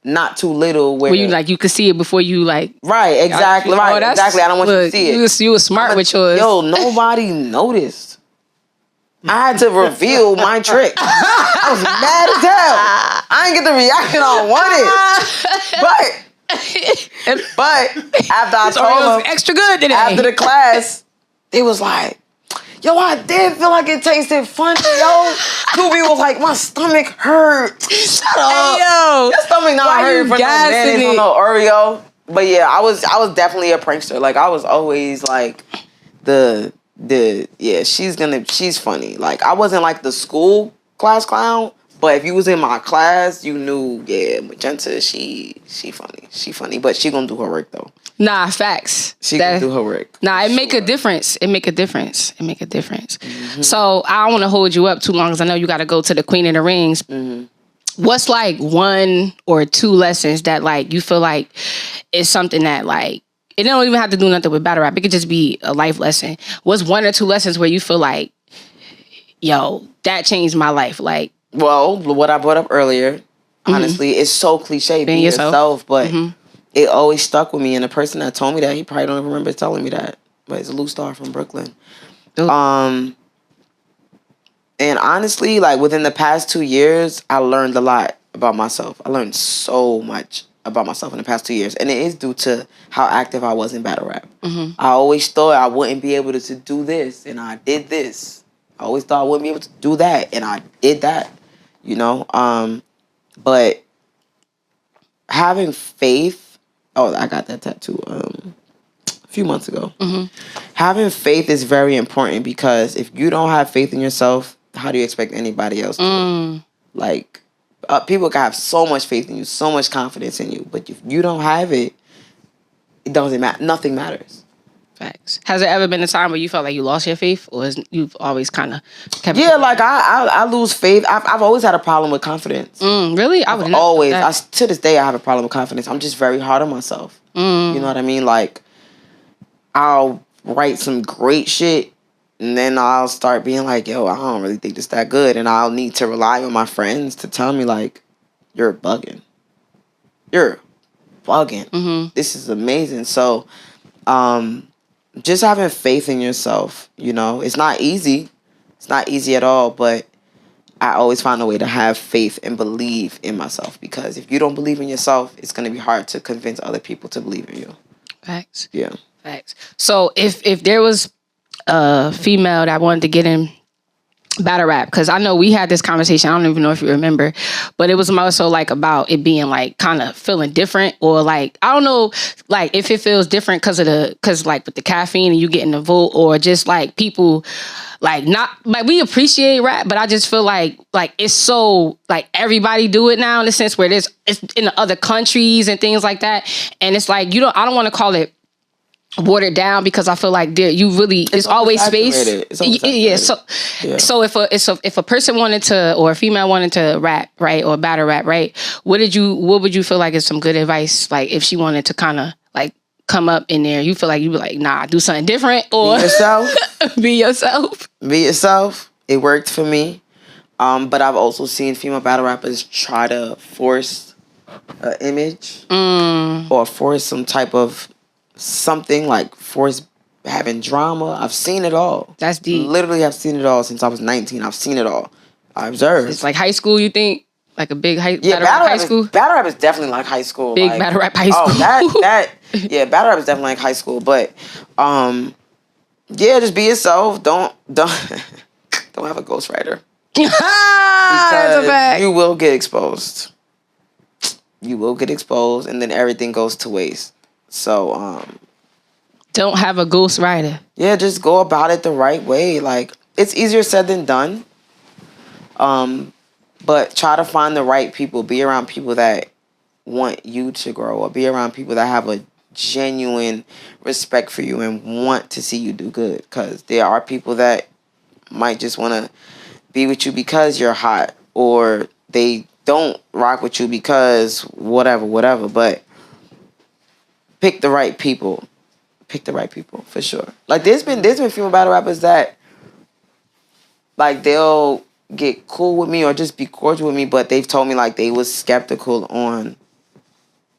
not too little. Where you could see it before you like. Right. Exactly. Right. Exactly. I don't want you to see it. You were smart with yours. Yo, nobody noticed. I had to reveal my trick. I was mad as hell. I didn't get the reaction I wanted. But after I told them, extra good today. After the class, it was like, yo, I did feel like it tasted funny, yo. Tubi was like, my stomach hurt. Shut up. Hey, yo. Your stomach not hurt for no mayonnaise on no Oreo. But yeah, I was definitely a prankster. Like, I was always like she's funny. Like, I wasn't like the school class clown, But if you was in my class, you knew, yeah, Magenta, she funny. But she gonna do her work, though. Nah, facts. She gonna do her work. Nah, it make a difference. It make a difference. So I don't want to hold you up too long because I know you got to go to the Queen of the Rings. What's like 1 or 2 lessons that like you feel like is something that like it don't even have to do nothing with battle rap. It could just be a life lesson. What's 1 or 2 lessons where you feel like, yo, that changed my life? Like, well, what I brought up earlier, honestly, it's so cliche. Be yourself, but it always stuck with me. And the person that told me that, he probably don't even remember telling me that. But it's a Lou Star from Brooklyn. And honestly, like within the past 2 years, I learned a lot about myself. I learned so much about myself in the past 2 years. And it is due to how active I was in battle rap. I always thought I wouldn't be able to do this, and I did this. I always thought I wouldn't be able to do that, and I did that. You know? But having faith... Oh, I got that tattoo a few months ago. Having faith is very important because if you don't have faith in yourself, how do you expect anybody else to? Like, people can have so much faith in you, so much confidence in you, but if you don't have it, it doesn't matter. Nothing matters. Facts. Has there ever been a time where you felt like you lost your faith, or you've always kind of kept? Yeah, like I lose faith. I've always had a problem with confidence. Really? I would always. To this day, I have a problem with confidence. I'm just very hard on myself. You know what I mean? Like, I'll write some great shit, and then I'll start being like, yo, I don't really think this that good. And I'll need to rely on my friends to tell me, like, you're bugging. You're bugging. This is amazing. So, just having faith in yourself, you know, it's not easy. It's not easy at all, but I always find a way to have faith and believe in myself, because if you don't believe in yourself, it's going to be hard to convince other people to believe in you. Facts. Yeah. Facts. So if there was a female that wanted to get in battle rap, because I know we had this conversation, I don't even know if you remember, but it was more so like about it being like kind of feeling different, or like I don't know, like if it feels different because like with the caffeine and you getting the vote, or just like people like not like we appreciate rap, but I just feel like it's so like everybody do it now in the sense where it's in the other countries and things like that, and it's like I don't want to call it watered down, because I feel like it's always space. Yeah. So if a person wanted to, or a female wanted to rap, right, or battle rap, right, what would you feel like is some good advice, like if she wanted to kind of like come up in there, you feel like you'd be like, nah, do something different, or be yourself. Be yourself. Be yourself. It worked for me. But I've also seen female battle rappers try to force an image or force some type of something, like force having drama. I've seen it all. That's deep. Literally, I've seen it all since I was 19. I've seen it all. I observed. It's like high school, you think? Like a big battle rap high school? Battle rap is definitely like high school. Big battle rap high school. Yeah, battle rap is definitely like high school. But, yeah, just be yourself. Don't have a ghostwriter. That's a fact. You will get exposed. You will get exposed, and then everything goes to waste. So, don't have a ghostwriter. Yeah, just go about it the right way. Like, it's easier said than done. But try to find the right people. Be around people that want you to grow, or be around people that have a genuine respect for you and want to see you do good. Because there are people that might just want to be with you because you're hot, or they don't rock with you because whatever. But pick the right people. Pick the right people, for sure. Like, there's been female battle rappers that, like, they'll get cool with me or just be cordial with me, but they've told me, like, they was skeptical on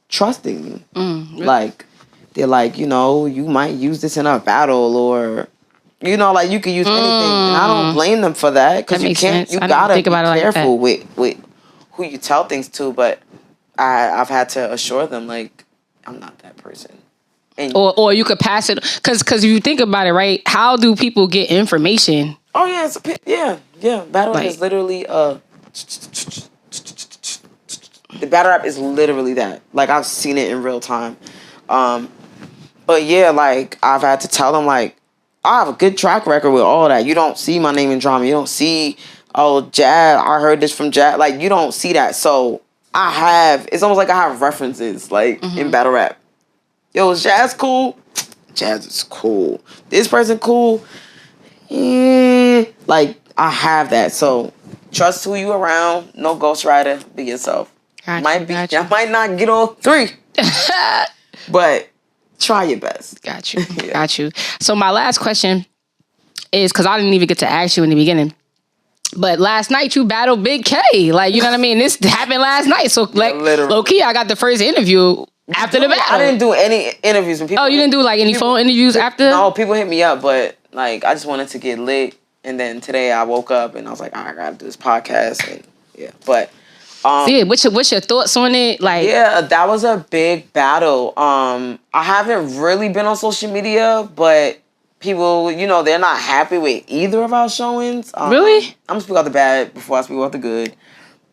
trusting me. Really? Like, they're like, you might use this in a battle, or, like, you could use anything. And I don't blame them for that, because you can't, sense. You gotta be careful with who you tell things to, but I've had to assure them, like, I'm not that person. And or you could pass it, because if you think about it, right? How do people get information? Oh yeah, battle rap is literally the battle rap is literally that. Like, I've seen it in real time. But yeah, like, I've had to tell them, like, I have a good track record with all that. You don't see my name in drama. You don't see oh, Jaz, I heard this from Jaz. Like, you don't see that. So it's almost like I have references, like, in battle rap. Yo, is Jaz cool? Jaz is cool. This person cool? Like, I have that. So, trust who you around. No ghostwriter. Be yourself. I might not get all 3. But try your best. Got you. Yeah. Got you. So my last question is, because I didn't even get to ask you in the beginning, but last night you battled Big K. Like, you know what I mean? This happened last night. So, like, low key, I got the first interview after the battle. I didn't do any interviews. When people you didn't do, like, any phone interviews after? No, people hit me up, but, like, I just wanted to get lit. And then today I woke up and I was like, I got to do this podcast. And, yeah. But... what's your thoughts on it? Like, yeah, that was a big battle. I haven't really been on social media, but people, you know, they're not happy with either of our showings. Really? I'm gonna speak about the bad before I speak about the good.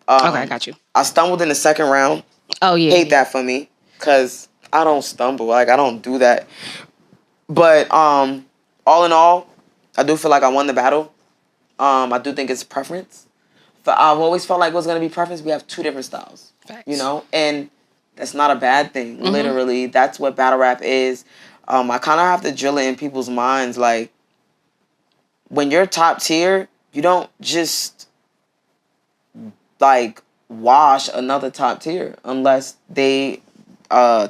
Okay, I got you. I stumbled in the second round. Oh yeah. Hate that for me, cause I don't stumble. Like, I don't do that. But all in all, I do feel like I won the battle. I do think it's preference. But I've always felt like it was going to be preference. We have 2 different styles. Facts. You know? And that's not a bad thing. Literally, that's what battle rap is. I kind of have to drill it in people's minds. Like, when you're top tier, you don't just, like, wash another top tier unless they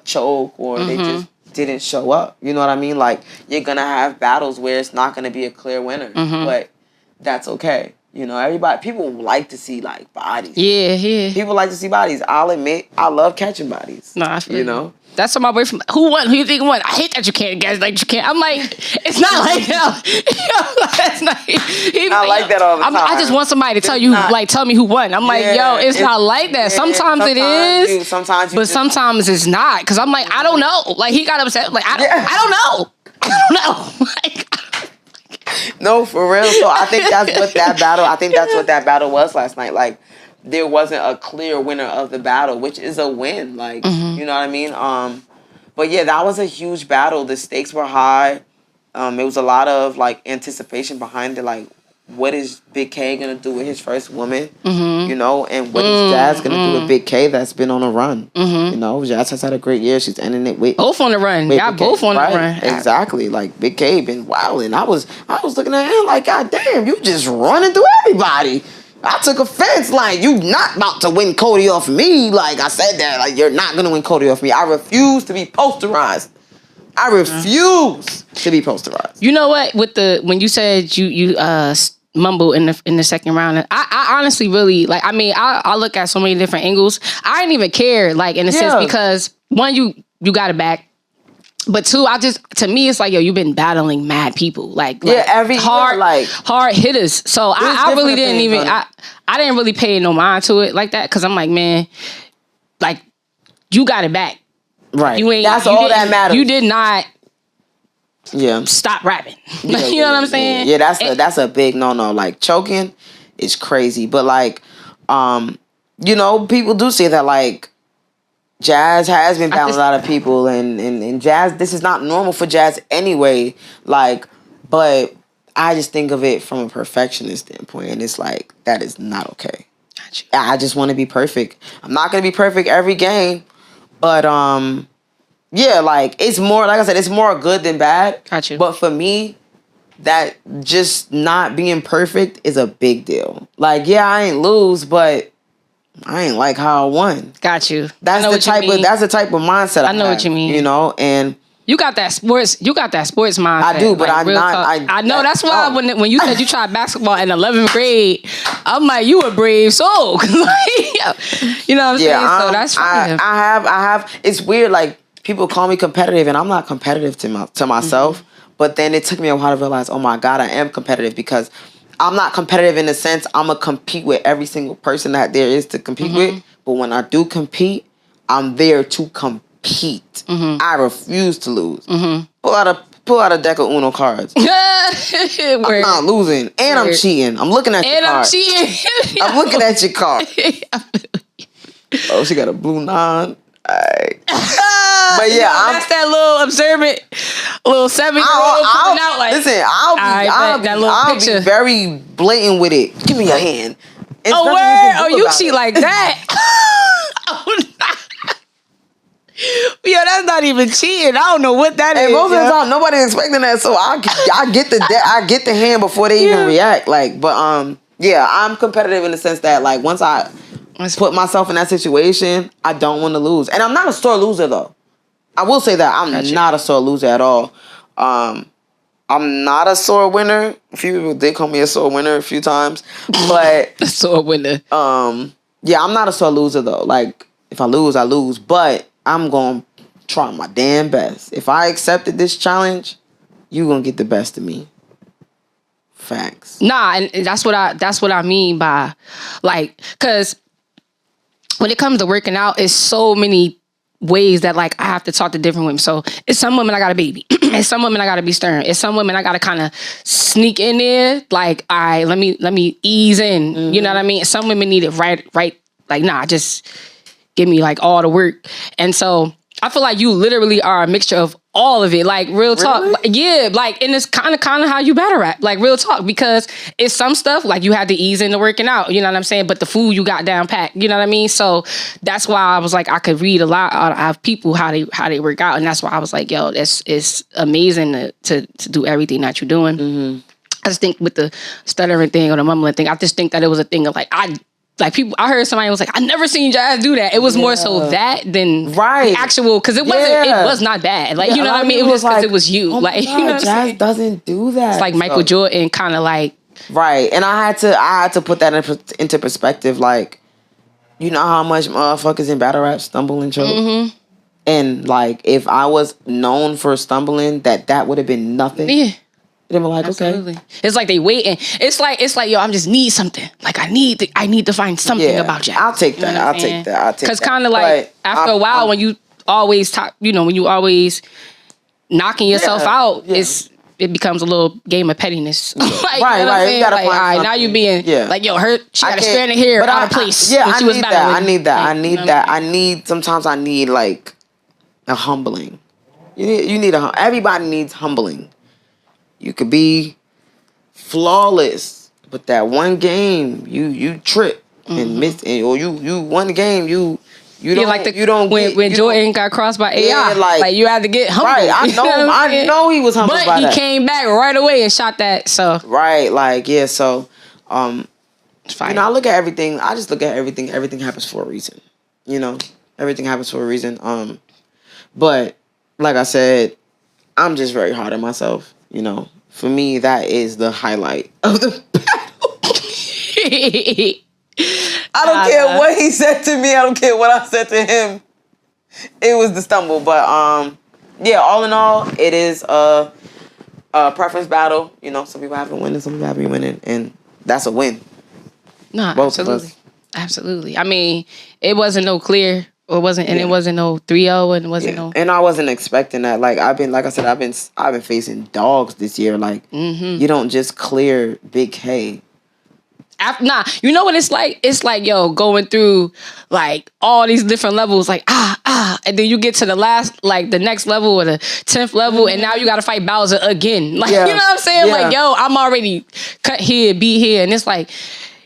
choke or they just didn't show up. You know what I mean? Like, you're going to have battles where it's not going to be a clear winner. But that's okay. You know, people like to see, like, bodies. Yeah. People like to see bodies. I'll admit, I love catching bodies. No, I feel you know? That's what my boyfriend, who won? Who you think won? I hate that you can't guess, like, you can't. I'm like, it's not like that. It's not, I like that all the time. I just want somebody to tell you, like, tell me who won. I'm like, it's not like that. Sometimes it is, but sometimes it's not. Because I'm like, I don't know. Like, he got upset. Like, I don't know. I don't know. Like, no, for real. So I think that's what that battle was last night. Like, there wasn't a clear winner of the battle, which is a win. Like, you know what I mean? But yeah, that was a huge battle. The stakes were high. It was a lot of, like, anticipation behind it. Like, what is Big K gonna do with his first woman? You know, and what is Jaz gonna do with Big K that's been on a run? You know, Jaz has had a great year. She's ending it with both on the run. Yeah, both on the run. Exactly. Like, Big K been wilding. I was looking at him like, God damn, you just running through everybody. I took offense. Like, you not about to win Cody off me. Like, I said that. Like, you're not gonna win Cody off me. I refuse to be posterized. I refuse to be posterized. You know what? When you said you mumble in the second round, I honestly really, like, I mean, I look at so many different angles. I didn't even care, like, in a sense, because one, you got it back. But 2, to me, it's like, yo, you've been battling mad people. Like every hard, year, like, hard hitters. So I really didn't even, I didn't really pay no mind to it like that. Cause I'm like, man, like, you got it back. Right. That's all that matters. You did not stop rapping. You know what I'm saying? Yeah, that's a big no-no. Like, choking is crazy. But, like, you know, people do say that, like, Jaz has been battling a lot of people, and Jaz, this is not normal for Jaz anyway. Like, but I just think of it from a perfectionist standpoint, and it's like, that is not okay. Gotcha. I just want to be perfect. I'm not gonna be perfect every game, but yeah, like, it's more, like I said, it's more good than bad. Gotcha. But for me, that just not being perfect is a big deal. Like, yeah, I ain't lose, but I ain't like how I won. Got you. That's the type of mindset I know have, what you mean. You know, and you got that sports mindset. I do, but like, I'm not. I know that's why when you said you tried basketball in 11th grade, I'm like, you a brave soul. Like, you know what I'm saying? So that's fine. I have. It's weird. Like, people call me competitive, and I'm not competitive to myself. But then it took me a while to realize, oh my God, I am competitive, because I'm not competitive in the sense I'm going to compete with every single person that there is to compete with. But when I do compete, I'm there to compete. I refuse to lose. Pull out a deck of Uno cards. I'm not losing. And I'm cheating. I'm looking at your card. I'm cheating. I'm looking at your card. Oh, she got a blue 9. Alright. But yeah, that's that little observant. little 7-year-old coming out like. Listen, I'll be very blatant with it. Give me your hand. It's oh, word? Oh, you cheat like that? Oh, nah. Yo, that's not even cheating. I don't know what that is. And most of the time, nobody's expecting that, so I get the hand before they even react. Like, but yeah, I'm competitive in the sense that like once I put myself in that situation, I don't want to lose, and I'm not a sore loser though. I will say that I'm not a sore loser at all. I'm not a sore winner. A few people did call me a sore winner a few times, but a sore winner. Yeah, I'm not a sore loser though. Like if I lose, I lose, but I'm gonna try my damn best. If I accepted this challenge, you gonna get the best of me. Facts. Nah, and that's what I mean by like, cause when it comes to working out, it's so many ways that like I have to talk to different women. So it's some women I got a baby. It's some women I gotta be stern. It's some women I gotta kind of sneak in there. Like, all right, let me ease in. Mm-hmm. You know what I mean? Some women need it right. Like, nah, just give me like all the work. And so I feel like you literally are a mixture of all of it. Like real talk. Really? Yeah. Like, and it's kind of how you battle rap. Like real talk, because it's some stuff like you had to ease into working out. You know what I'm saying? But the food you got down packed. You know what I mean? So that's why I was like, I could read a lot out of people how they work out. And that's why I was like, yo, it's amazing to do everything that you're doing. Mm-hmm. I just think with the stuttering thing or the mumbling thing, I just think that it was a thing of like, I heard somebody was like, I never seen Jaz do that. It was more so that than the actual, because it was not bad. Like, you know what I mean? It was because like, it was you. Like, God, you know what Jaz doesn't do that. It's like Michael Jordan kind of like. Right. And I had to put that into perspective. Like, you know how much motherfuckers in battle rap stumble and choke? Mm-hmm. And like, if I was known for stumbling, that would have been nothing. Yeah. Then we're like, absolutely. Okay. It's like they waiting. It's like, yo, I just need something. Like I need to find something about Jaz. I'll take that. I'll take that. Because kind of like after a while, when you always talk, you know, when you always knocking yourself out, it becomes a little game of pettiness. Like, right. You gotta like, all right, now you being like, yo, she got a strand of hair out of place. I need that. Sometimes I need like a humbling. You need everybody needs humbling. You could be flawless, but that one game you trip and miss, or you one game you don't like when Jordan got crossed by AI, like you had to get humble. Right, I know he was humble, but he came back right away and shot that. So right, like so it's fine. You know, I look at everything. I just look at everything. Everything happens for a reason. You know, everything happens for a reason. But like I said, I'm just very hard on myself. You know, for me, that is the highlight of the battle. I don't care what he said to me. I don't care what I said to him. It was the stumble. But, all in all, it is a preference battle. You know, some people have been winning, some people have been winning. And that's a win. No, both absolutely. of us. Absolutely. I mean, it wasn't no clear. It wasn't no 3-0 and it wasn't no. And I wasn't expecting that. Like I've been facing dogs this year. Like you don't just clear Big K. You know what it's like? It's like, yo, going through like all these different levels, like and then you get to the last, like the next level or the 10th level, and now you got to fight Bowser again. Like you know what I'm saying? Yeah. Like, yo, I'm already cut here, be here, and it's like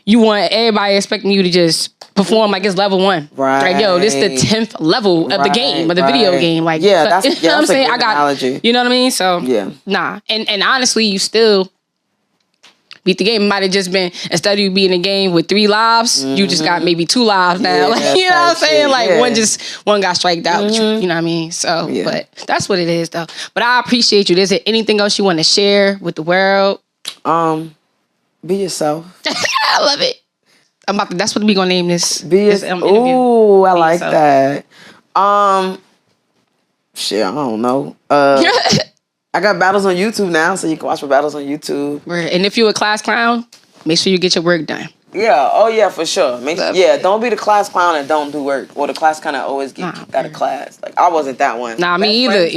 you want everybody expecting you to just perform like it's level 1. Right. Like, yo, this the 10th level of the game, of the video game. Like, that's you know what I'm saying? I got analogy. You know what I mean? So nah. And honestly, you still beat the game. It might have just been, instead of you being in a game with 3 lives, you just got maybe 2 lives now. Like, you know what I'm saying? Like one got striked out. You know what I mean? So, but that's what it is though. But I appreciate you. Is there anything else you want to share with the world? Be yourself. I love it. That's what we gonna name this. Ooh, I like that. Shit, I don't know. I got battles on YouTube now, so you can watch my battles on YouTube. And if you're a class clown, make sure you get your work done. Yeah, oh yeah, for sure. Don't be the class clown and don't do work. Or the class kind of always get kicked out of class. Like, I wasn't that one. Nah, me either.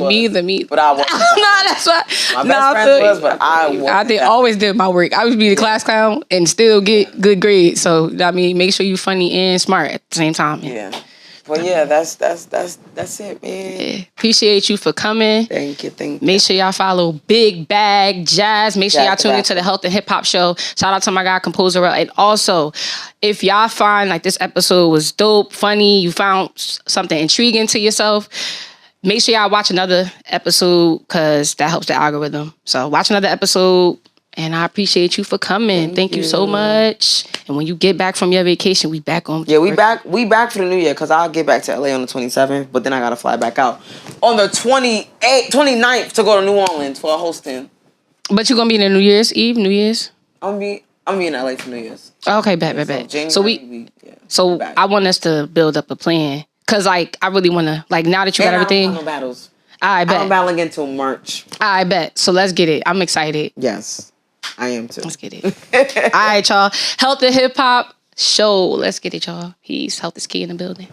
But I wasn't. That's what. My best friend was, but I wasn't. Always did my work. I would be the class clown and still get good grades. So, I mean, make sure you funny and smart at the same time. Yeah. But yeah, that's it, man. Yeah. Appreciate you for coming. Thank you. Make sure y'all follow Big Bag Jaz. Make sure Jaz y'all the tune into the Rapper. Health and Hip Hop Show. Shout out to my guy, Composer. And also, if y'all find like this episode was dope, funny, you found something intriguing to yourself, make sure y'all watch another episode because that helps the algorithm. So watch another episode. And I appreciate you for coming. Thank you so much. And when you get back from your vacation, we back on. Yeah, we back for the new year because I'll get back to LA on the 27th, but then I gotta fly back out on the 29th to go to New Orleans for a hosting. But you're gonna be in the New Year's Eve, New Year's? I'm be in LA for New Year's. Okay, bet. So I want us to build up a plan. Cause like I really wanna like now that you got everything. I don't have no battles. I bet. I don't battle again until March. I bet. So let's get it. I'm excited. Yes. I am too. Let's get it. All right, y'all. Health and Hip Hop Show. Let's get it, y'all. Peace. Health is key in the building.